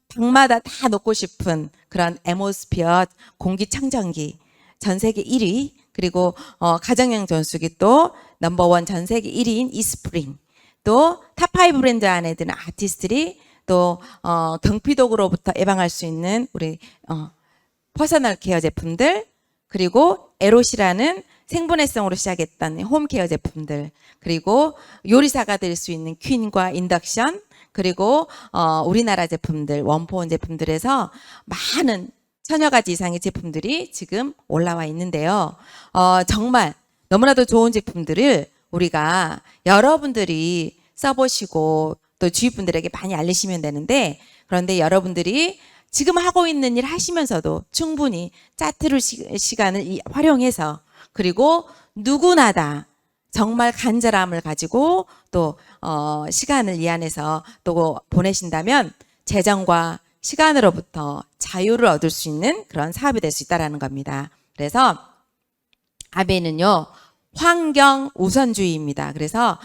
Speaker 10: 방마다 다 놓고 싶은 그런 에모스피어 공기청정기 전 세계 1위, 그리고 가정용 전수기 또 넘버원 전 세계 1위인 이스프링, 또 탑5 브랜드 안에 드는 아티스트들이 또 경피독으로부터 예방할 수 있는 우리 퍼스널 케어 제품들, 그리고 에롯이라는 생분해성으로 시작했던 홈케어 제품들, 그리고 요리사가 될 수 있는 퀸과 인덕션, 그리고 우리나라 제품들, 원포원 제품들에서 많은 1000여 가지 이상의 제품들이 지금 올라와 있는데요. 정말 너무나도 좋은 제품들을 우리가 여러분들이 써보시고 또 주위 분들에게 많이 알리시면 되는데, 그런데 여러분들이 지금 하고 있는 일 하시면서도 충분히 짜투리 시간을 활용해서, 그리고 누구나 다 정말 간절함을 가지고 또 시간을 이 안에서 또 보내신다면 재정과 시간으로부터 자유를 얻을 수 있는 그런 사업이 될 수 있다는 겁니다. 그래서 아베는요, 환경 우선주의입니다. 그래서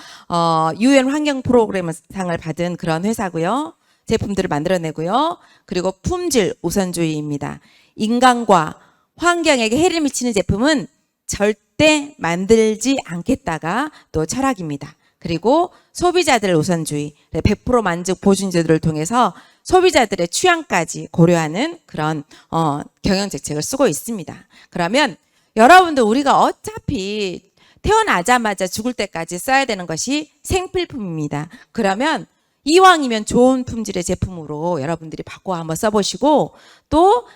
Speaker 10: UN 환경 프로그램 상을 받은 그런 회사고요. 제품들을 만들어내고요. 그리고 품질 우선주의입니다. 인간과 환경에게 해를 미치는 제품은 절대 만들지 않겠다가 또 철학입니다. 그리고 소비자들 우선주의, 100% 만족 보증제도를 통해서 소비자들의 취향까지 고려하는 그런 경영정책을 쓰고 있습니다. 그러면 여러분들, 우리가 어차피 태어나자마자 죽을 때까지 써야 되는 것이 생필품입니다. 그러면 이왕이면 좋은 품질의 제품으로 여러분들이 바꿔 한번 써보시고, 또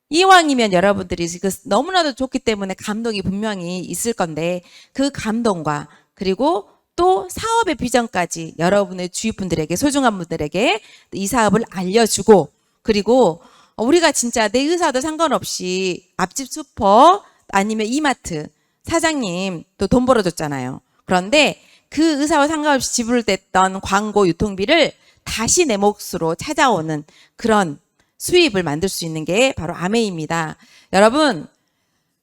Speaker 10: 이왕이면 여러분들이 너무나도 좋기 때문에 감동이 분명히 있을 건데, 그 감동과 그리고 또 사업의 비전까지 여러분의 주위 분들에게, 소중한 분들에게 이 사업을 알려주고, 그리고 우리가 진짜 내 의사도 상관없이 앞집 슈퍼 아니면 이마트 사장님 또 돈 벌어줬잖아요. 그런데 그 의사와 상관없이 지불됐던 광고 유통비를 다시 내 몫으로 찾아오는 그런 수입을 만들 수 있는 게 바로 아메이입니다. 여러분,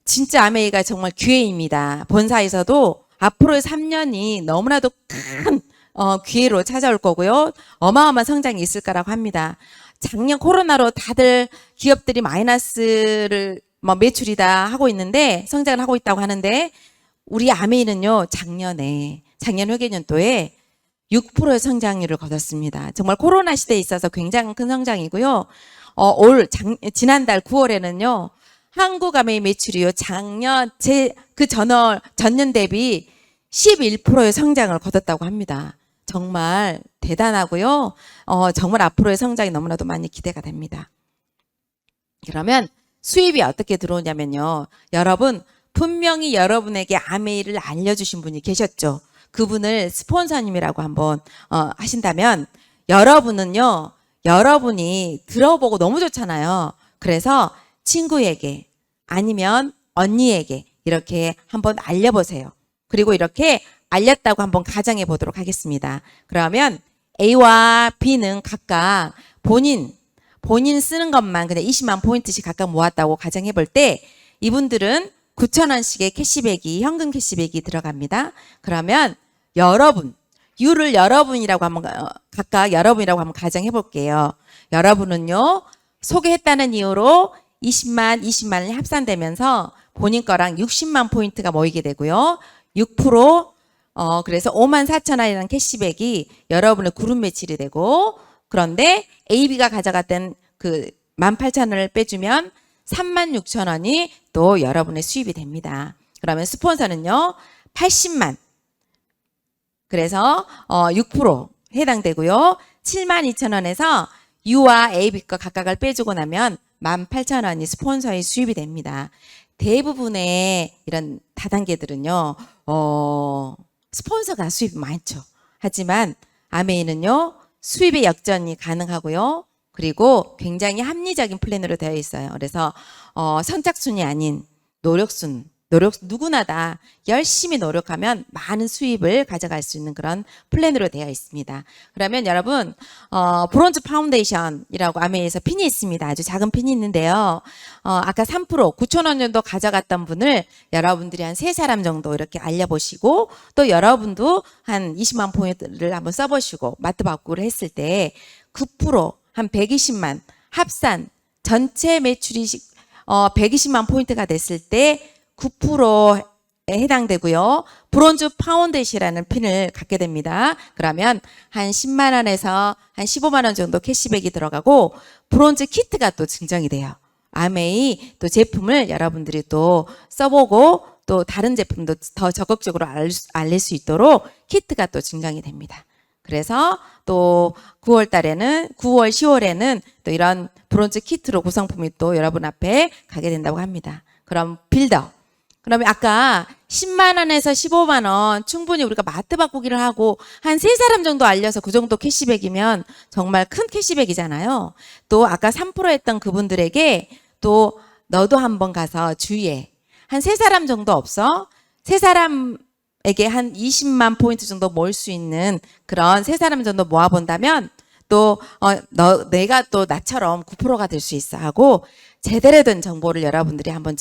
Speaker 10: 진짜 아메이가 정말 기회입니다. 본사에서도 앞으로의 3년이 너무나도 큰 기회로 찾아올 거고요. 어마어마한 성장이 있을 거라고 합니다. 작년 코로나로 다들 기업들이 마이너스를 매출이다 하고 있는데, 성장을 하고 있다고 하는데, 우리 아메이는요, 작년 회계년도에 6%의 성장률을 거뒀습니다. 정말 코로나 시대에 있어서 굉장히 큰 성장이고요. 지난달 9월에는요, 한국 아메이 매출이요, 전년 대비 11%의 성장을 거뒀다고 합니다. 정말 대단하고요. 정말 앞으로의 성장이 너무나도 많이 기대가 됩니다. 그러면 수입이 어떻게 들어오냐면요. 여러분, 분명히 여러분에게 아메이를 알려주신 분이 계셨죠. 그분을 스폰서님이라고 한번 하신다면 여러분은요. 여러분이 들어보고 너무 좋잖아요. 그래서 친구에게 아니면 언니에게 이렇게 한번 알려보세요. 그리고 이렇게 알렸다고 한번 가정해 보도록 하겠습니다. 그러면 A와 B는 각각 본인 쓰는 것만 그냥 20만 포인트씩 각각 모았다고 가정해 볼 때 이분들은 9,000원씩의 캐시백이 현금 캐시백이 들어갑니다. 그러면 여러분 U를 여러분이라고 한번 각각 여러분이라고 한번 가정해 볼게요. 여러분은요. 소개했다는 이유로 20만이 합산되면서 본인 거랑 60만 포인트가 모이게 되고요. 6% 그래서 54,000원이라는 캐시백이 여러분의 그룹 매출이 되고 그런데 AB가 가져갔던 그 18,000원을 빼주면 36,000원이 또 여러분의 수입이 됩니다. 그러면 스폰서는요. 80만 그래서 6% 해당되고요. 72,000원에서 U와 AB 거 각각을 빼주고 나면 18,000원이 스폰서의 수입이 됩니다. 대부분의 이런 다단계들은요. 스폰서가 수입이 많죠. 하지만 아메이는요. 수입의 역전이 가능하고요. 그리고 굉장히 합리적인 플랜으로 되어 있어요. 그래서 선착순이 아닌 노력순 누구나 다 열심히 노력하면 많은 수입을 가져갈 수 있는 그런 플랜으로 되어 있습니다. 그러면 여러분 브론즈 파운데이션이라고 아메이에서 핀이 있습니다. 아주 작은 핀이 있는데요. 아까 3% 9,000원 정도 가져갔던 분을 여러분들이 한 3사람 정도 이렇게 알려보시고 또 여러분도 한 20만 포인트를 한번 써보시고 마트 바꾸를 했을 때 9% 한 120만 합산 전체 매출이 120만 포인트가 됐을 때 9%에 해당되고요. 브론즈 파운데이션이라는 핀을 갖게 됩니다. 그러면 한 10만 원에서 한 15만 원 정도 캐시백이 들어가고 브론즈 키트가 또 증정이 돼요. 아메이 또 제품을 여러분들이 또 써보고 또 다른 제품도 더 적극적으로 알릴 수 있도록 키트가 또 증정이 됩니다. 그래서 또 9월 달에는 9월 10월에는 또 이런 브론즈 키트로 구성품이 또 여러분 앞에 가게 된다고 합니다. 그럼 빌더 그러면 아까 10만 원에서 15만 원 충분히 우리가 마트 바꾸기를 하고 한 3사람 정도 알려서 그 정도 캐시백이면 정말 큰 캐시백이잖아요. 또 아까 3% 했던 그분들에게 또 너도 한번 가서 주위에 한 3사람 정도 없어? 3사람에게 한 20만 포인트 정도 모을 수 있는 그런 3사람 정도 모아본다면 또 내가 또 나처럼 9%가 될 수 있어 하고 제대로 된 정보를 여러분들이 한번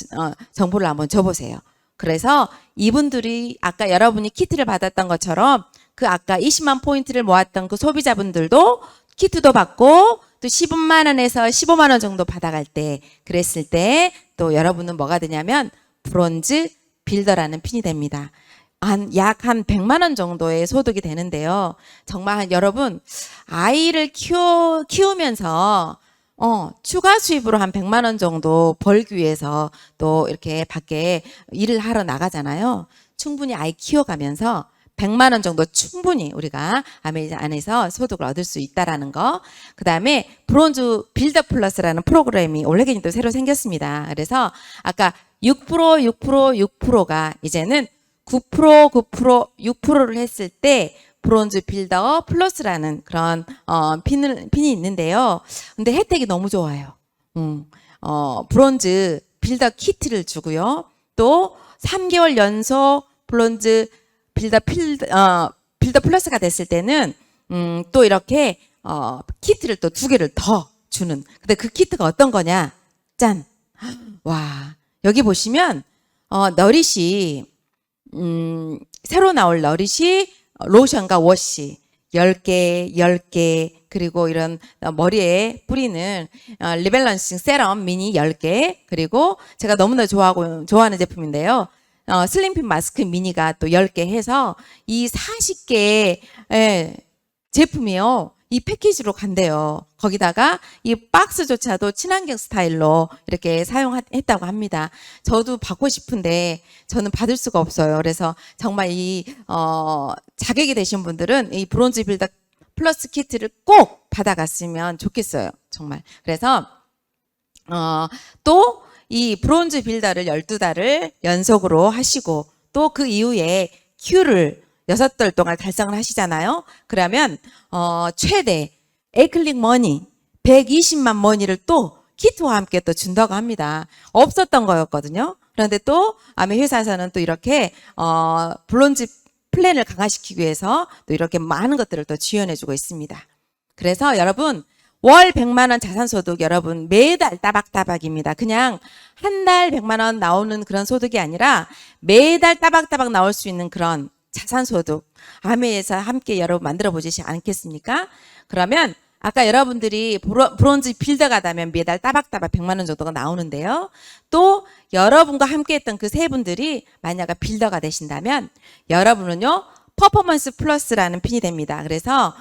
Speaker 10: 정보를 한번 줘보세요. 그래서 이분들이 아까 여러분이 키트를 받았던 것처럼 그 아까 20만 포인트를 모았던 그 소비자분들도 키트도 받고 또 10만 원에서 15만 원 정도 받아갈 때 그랬을 때 또 여러분은 뭐가 되냐면 브론즈 빌더라는 핀이 됩니다. 약 한 100만 원 정도의 소득이 되는데요. 정말 여러분 아이를 키우면서 추가 수입으로 한 100만 원 정도 벌기 위해서 또 이렇게 밖에 일을 하러 나가잖아요. 충분히 아이 키워가면서 100만 원 정도 충분히 우리가 아메이즈 안에서 소득을 얻을 수 있다라는 거. 그 다음에 브론즈 빌더 플러스라는 프로그램이 올해는 또 새로 생겼습니다. 그래서 아까 6%가 이제는 9%, 6%를 했을 때 브론즈 빌더 플러스라는 그런 핀이 있는데요. 근데 혜택이 너무 좋아요. 브론즈 빌더 키트를 주고요. 또 3개월 연속 브론즈 빌더 플러스가 됐을 때는 또 이렇게 키트를 또 2개를 더 주는. 근데 그 키트가 어떤 거냐? 짠. 와, 여기 보시면 너릿이 새로 나올 너릿이 로션과 워시 10개 그리고 이런 머리에 뿌리는 리밸런싱 세럼 미니 10개 그리고 제가 너무나 좋아하는 제품인데요. 슬림핏 마스크 미니가 또 10개 해서 이 40개 제품이요. 이 패키지로 간대요. 거기다가 이 박스조차도 친환경 스타일로 이렇게 사용했다고 합니다. 저도 받고 싶은데 저는 받을 수가 없어요. 그래서 정말 이 자격이 되신 분들은 이 브론즈 빌더 플러스 키트를 꼭 받아갔으면 좋겠어요. 정말. 그래서 또 이 브론즈 빌더를 12달을 연속으로 하시고 또 그 이후에 Q를 6달 동안 달성을 하시잖아요. 그러면 최대 에클릭 머니 120만 머니를 또 키트와 함께 또 준다고 합니다. 없었던 거였거든요. 그런데 또 아메 회사에서는 또 이렇게 브론즈 플랜을 강화시키기 위해서 또 이렇게 많은 것들을 또 지원해주고 있습니다. 그래서 여러분 월 100만 원 자산소득 여러분 매달 따박따박입니다. 그냥 한 달 100만 원 나오는 그런 소득이 아니라 매달 따박따박 나올 수 있는 그런 자산소득 아메에서 함께 여러분 만들어 보시지 않겠습니까? 그러면 아까 여러분들이 브론즈 빌더가 되면 매달 따박따박 100만 원 정도가 나오는데요. 또 여러분과 함께 했던 그 세 분들이 만약에 빌더가 되신다면 여러분은요. 퍼포먼스 플러스라는 핀이 됩니다. 그래서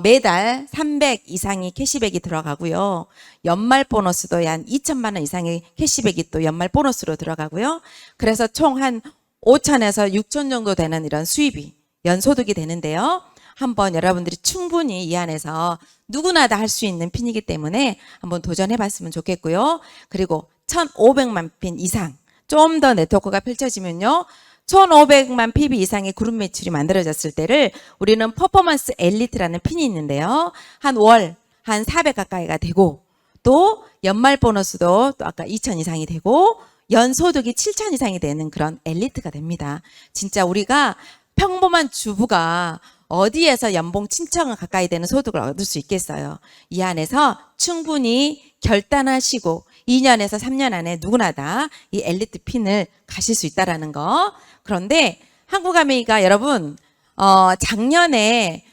Speaker 10: 매달 300 이상의 캐시백이 들어가고요. 연말 보너스도 한 2천만 원 이상의 캐시백이 또 연말 보너스로 들어가고요. 그래서 총 한 5천에서 6천 정도 되는 이런 수입이 연소득이 되는데요. 한번 여러분들이 충분히 이 안에서 누구나 다 할 수 있는 핀이기 때문에 한번 도전해 봤으면 좋겠고요. 그리고 1,500만 핀 이상 좀 더 네트워크가 펼쳐지면요. 1,500만 PB 이상의 그룹 매출이 만들어졌을 때를 우리는 퍼포먼스 엘리트라는 핀이 있는데요. 한 월 한 400 가까이가 되고 또 연말 보너스도 또 아까 2천 이상이 되고 연소득이 7천 이상이 되는 그런 엘리트가 됩니다. 진짜 우리가 평범한 주부가 어디에서 연봉 7천원 가까이 되는 소득을 얻을 수 있겠어요. 이 안에서 충분히 결단하시고 2년에서 3년 안에 누구나 다 이 엘리트 핀을 가실 수 있다라는 거. 그런데 한국아메이가 여러분 작년에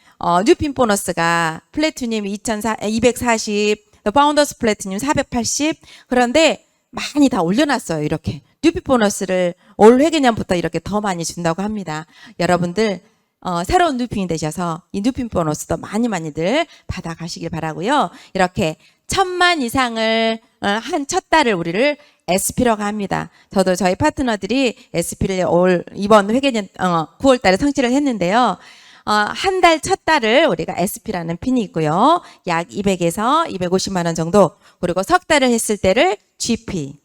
Speaker 10: 뉴핀 보너스가 플래티늄 240, 파운더스 플래티늄 480 그런데 많이 다 올려놨어요. 이렇게 뉴핀 보너스를 올 회계년부터 이렇게 더 많이 준다고 합니다. 여러분들 새로운 뉴핀이 되셔서 이 뉴핀 보너스도 많이들 받아가시길 바라고요. 이렇게 1,000만 이상을 한 첫 달을 우리를 SP라고 합니다. 저도 저희 파트너들이 SP를 이번 회계년 9월 달에 성취를 했는데요. 한 달 첫 달을 우리가 SP라는 핀이 있고요. 약 200에서 250만 원 정도. 그리고 석 달을 했을 때를 GP.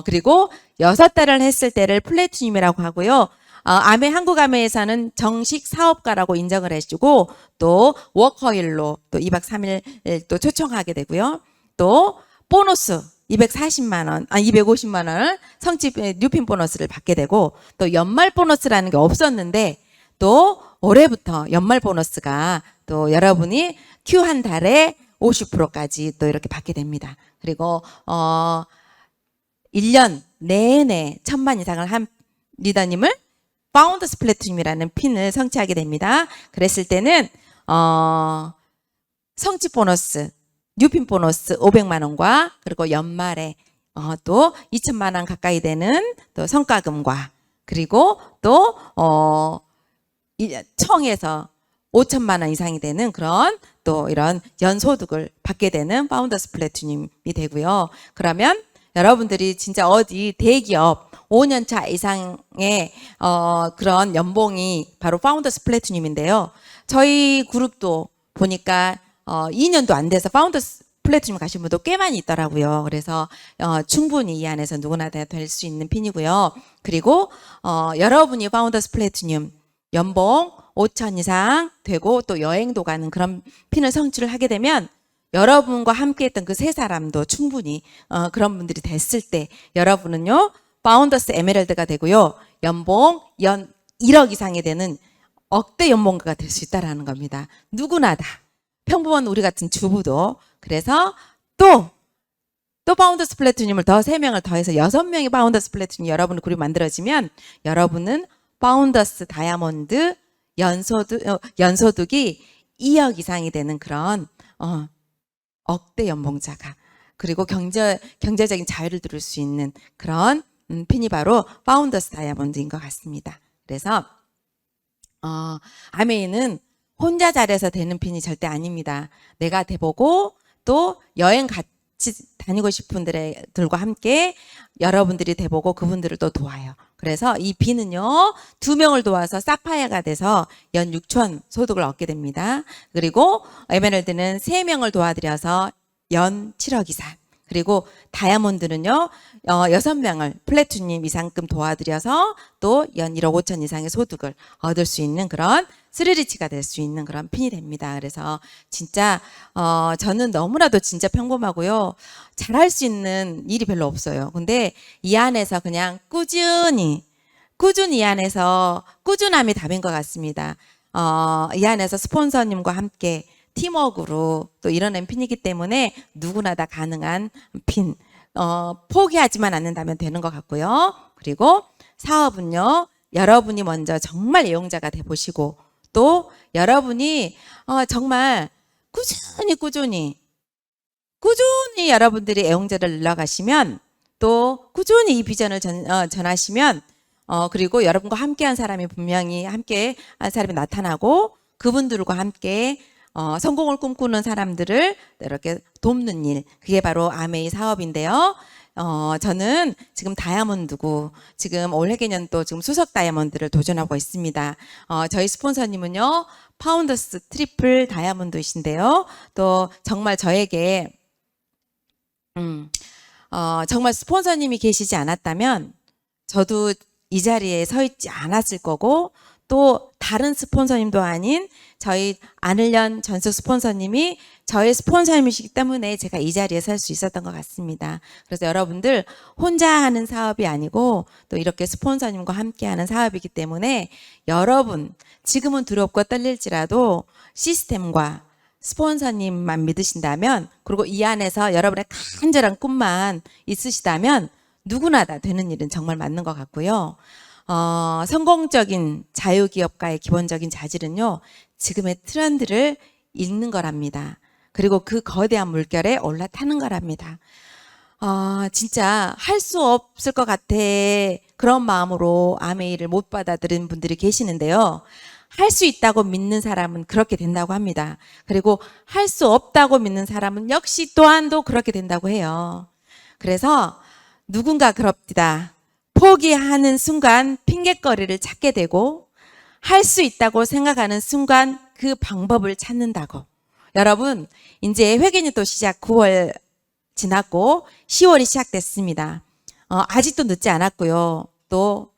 Speaker 10: 그리고 6달을 했을 때를 플래티늄이라고 하고요. 한국아메에서는 정식 사업가라고 인정을 해주고 또 워커힐로 또 2박 3일 또 초청하게 되고요. 또 보너스 240만 원, 250만 원을 성취 뉴핀 보너스를 받게 되고 또 연말 보너스라는 게 없었는데 또 올해부터 연말 보너스가 또 여러분이 Q 한 달에 50%까지 또 이렇게 받게 됩니다. 그리고 1년 내내 1,000만 이상을 한 리더님을 파운더스 플래티늄이라는 핀을 성취하게 됩니다. 그랬을 때는 성취 보너스, 뉴핀 보너스 500만 원과 그리고 연말에 또 2천만 원 가까이 되는 또 성과금과 그리고 또 청에서 5천만 원 이상이 되는 그런 또 이런 연소득을 받게 되는 파운더스 플래티늄이 되고요. 그러면 여러분들이 진짜 어디 대기업 5년차 이상의 그런 연봉이 바로 파운더스 플래티늄인데요. 저희 그룹도 보니까 2년도 안 돼서 파운더스 플래티늄 가신 분도 꽤 많이 있더라고요. 그래서 충분히 이 안에서 누구나 다 될 수 있는 핀이고요. 그리고 여러분이 파운더스 플래티늄 연봉 5천 이상 되고 또 여행도 가는 그런 핀을 성취를 하게 되면 여러분과 함께 했던 그 세 사람도 충분히 그런 분들이 됐을 때 여러분은요 파운더스 에메랄드가 되고요 연봉 연 1억 이상이 되는 억대 연봉가가 될 수 있다라는 겁니다. 누구나 다 평범한 우리 같은 주부도. 그래서 또 파운더스 플래티늄을 더 3명을 더해서 6명의 파운더스 플래티늄 여러분의 그룹이 만들어지면 여러분은 파운더스 다이아몬드 연소득이 2억 이상이 되는 그런 억대 연봉자가 그리고 경제적인 자유를 누릴 수 있는 그런 핀이 바로 파운더스 다이아몬드인 것 같습니다. 그래서 아메이는 혼자 잘해서 되는 핀이 절대 아닙니다. 내가 돼보고 또 여행 같이 같이 다니고 싶은 분들과 함께 여러분들이 돼보고 그분들을 또 도와요. 그래서 이 B는요, 2명을 도와서 사파이어가 돼서 연 6천 소득을 얻게 됩니다. 그리고 에메랄드는 3명을 도와드려서 연 7억 이상. 그리고 다이아몬드는요, 6명을 플래티늄 이상금 도와드려서 또 연 1억 5천 이상의 소득을 얻을 수 있는 그런 스리리치가 될 수 있는 그런 핀이 됩니다. 그래서 진짜 저는 너무나도 진짜 평범하고요. 잘할 수 있는 일이 별로 없어요. 근데 이 안에서 그냥 꾸준히 이 안에서 꾸준함이 답인 것 같습니다. 이 안에서 스폰서님과 함께 팀워크로 또 이뤄낸 핀이기 때문에 누구나 다 가능한 핀. 포기하지만 않는다면 되는 것 같고요. 그리고 사업은요, 여러분이 먼저 정말 애용자가 돼 보시고 또 여러분이 정말 꾸준히 여러분들이 애용자를 늘려가시면 또 꾸준히 이 비전을 전하시면 그리고 여러분과 함께한 사람이 분명히 함께한 사람이 나타나고 그분들과 함께 성공을 꿈꾸는 사람들을 이렇게 돕는 일, 그게 바로 아메이 사업인데요. 저는 지금 다이아몬드고 지금 올해 개년도 지금 수석 다이아몬드를 도전하고 있습니다. 저희 스폰서님은요, 파운더스 트리플 다이아몬드이신데요. 또 정말 저에게 정말 스폰서님이 계시지 않았다면 저도 이 자리에 서 있지 않았을 거고 또 다른 스폰서님도 아닌 저희 안을련 전수 스폰서님이 저의 스폰서님이시기 때문에 제가 이 자리에 설 수 있었던 것 같습니다. 그래서 여러분들 혼자 하는 사업이 아니고 또 이렇게 스폰서님과 함께하는 사업이기 때문에 여러분 지금은 두렵고 떨릴지라도 시스템과 스폰서님만 믿으신다면 그리고 이 안에서 여러분의 간절한 꿈만 있으시다면 누구나 다 되는 일은 정말 맞는 것 같고요. 성공적인 자유기업가의 기본적인 자질은요, 지금의 트렌드를 읽는 거랍니다. 그리고 그 거대한 물결에 올라타는 거랍니다. 진짜 할 수 없을 것 같아. 그런 마음으로 아메이를 못 받아들이는 분들이 계시는데요. 할 수 있다고 믿는 사람은 그렇게 된다고 합니다. 그리고 할 수 없다고 믿는 사람은 역시 또한도 그렇게 된다고 해요. 그래서 누군가 그럽디다. 포기하는 순간 핑곗거리를 찾게 되고 할 수 있다고 생각하는 순간 그 방법을 찾는다고. 여러분 이제 회계는 또 시작 9월 지났고 10월이 시작됐습니다. 아직도 늦지 않았고요. 또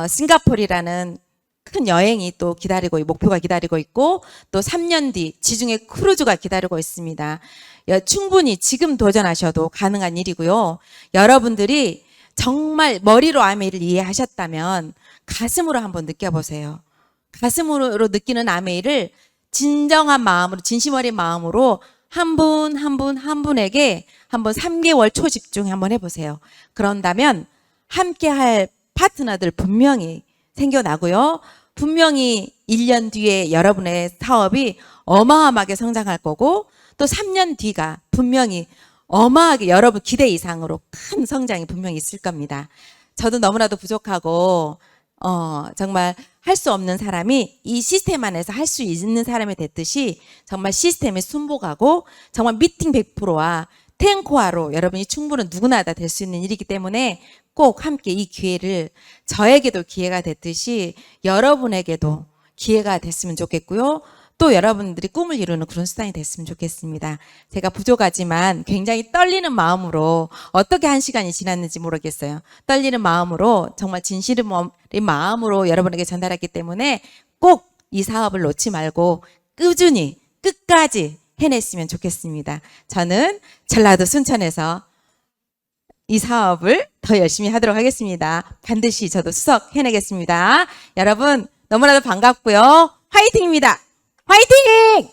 Speaker 10: 싱가포르라는 큰 여행이 또 기다리고 목표가 기다리고 있고 또 3년 뒤 지중해 크루즈가 기다리고 있습니다. 충분히 지금 도전하셔도 가능한 일이고요. 여러분들이 정말 머리로 아메이를 이해하셨다면 가슴으로 한번 느껴보세요. 가슴으로 느끼는 아메이를 진정한 마음으로 진심 어린 마음으로 한 분에게 한번 3개월 초집중 한번 해보세요. 그런다면 함께할 파트너들 분명히 생겨나고요. 분명히 1년 뒤에 여러분의 사업이 어마어마하게 성장할 거고 또 3년 뒤가 분명히 어마하게 여러분 기대 이상으로 큰 성장이 분명히 있을 겁니다. 저도 너무나도 부족하고 정말 할 수 없는 사람이 이 시스템 안에서 할 수 있는 사람이 됐듯이 정말 시스템에 순복하고 정말 미팅 100%와 탱코아로 여러분이 충분히 누구나 다 될 수 있는 일이기 때문에 꼭 함께 이 기회를 저에게도 기회가 됐듯이 여러분에게도 기회가 됐으면 좋겠고요. 또 여러분들이 꿈을 이루는 그런 수단이 됐으면 좋겠습니다. 제가 부족하지만 굉장히 떨리는 마음으로 어떻게 한 시간이 지났는지 모르겠어요. 떨리는 마음으로 정말 진실의 마음으로 여러분에게 전달했기 때문에 꼭 이 사업을 놓지 말고 꾸준히 끝까지 해냈으면 좋겠습니다. 저는 전라도 순천에서 이 사업을 더 열심히 하도록 하겠습니다. 반드시 저도 수석 해내겠습니다. 여러분 너무나도 반갑고요. 화이팅입니다. 화이팅!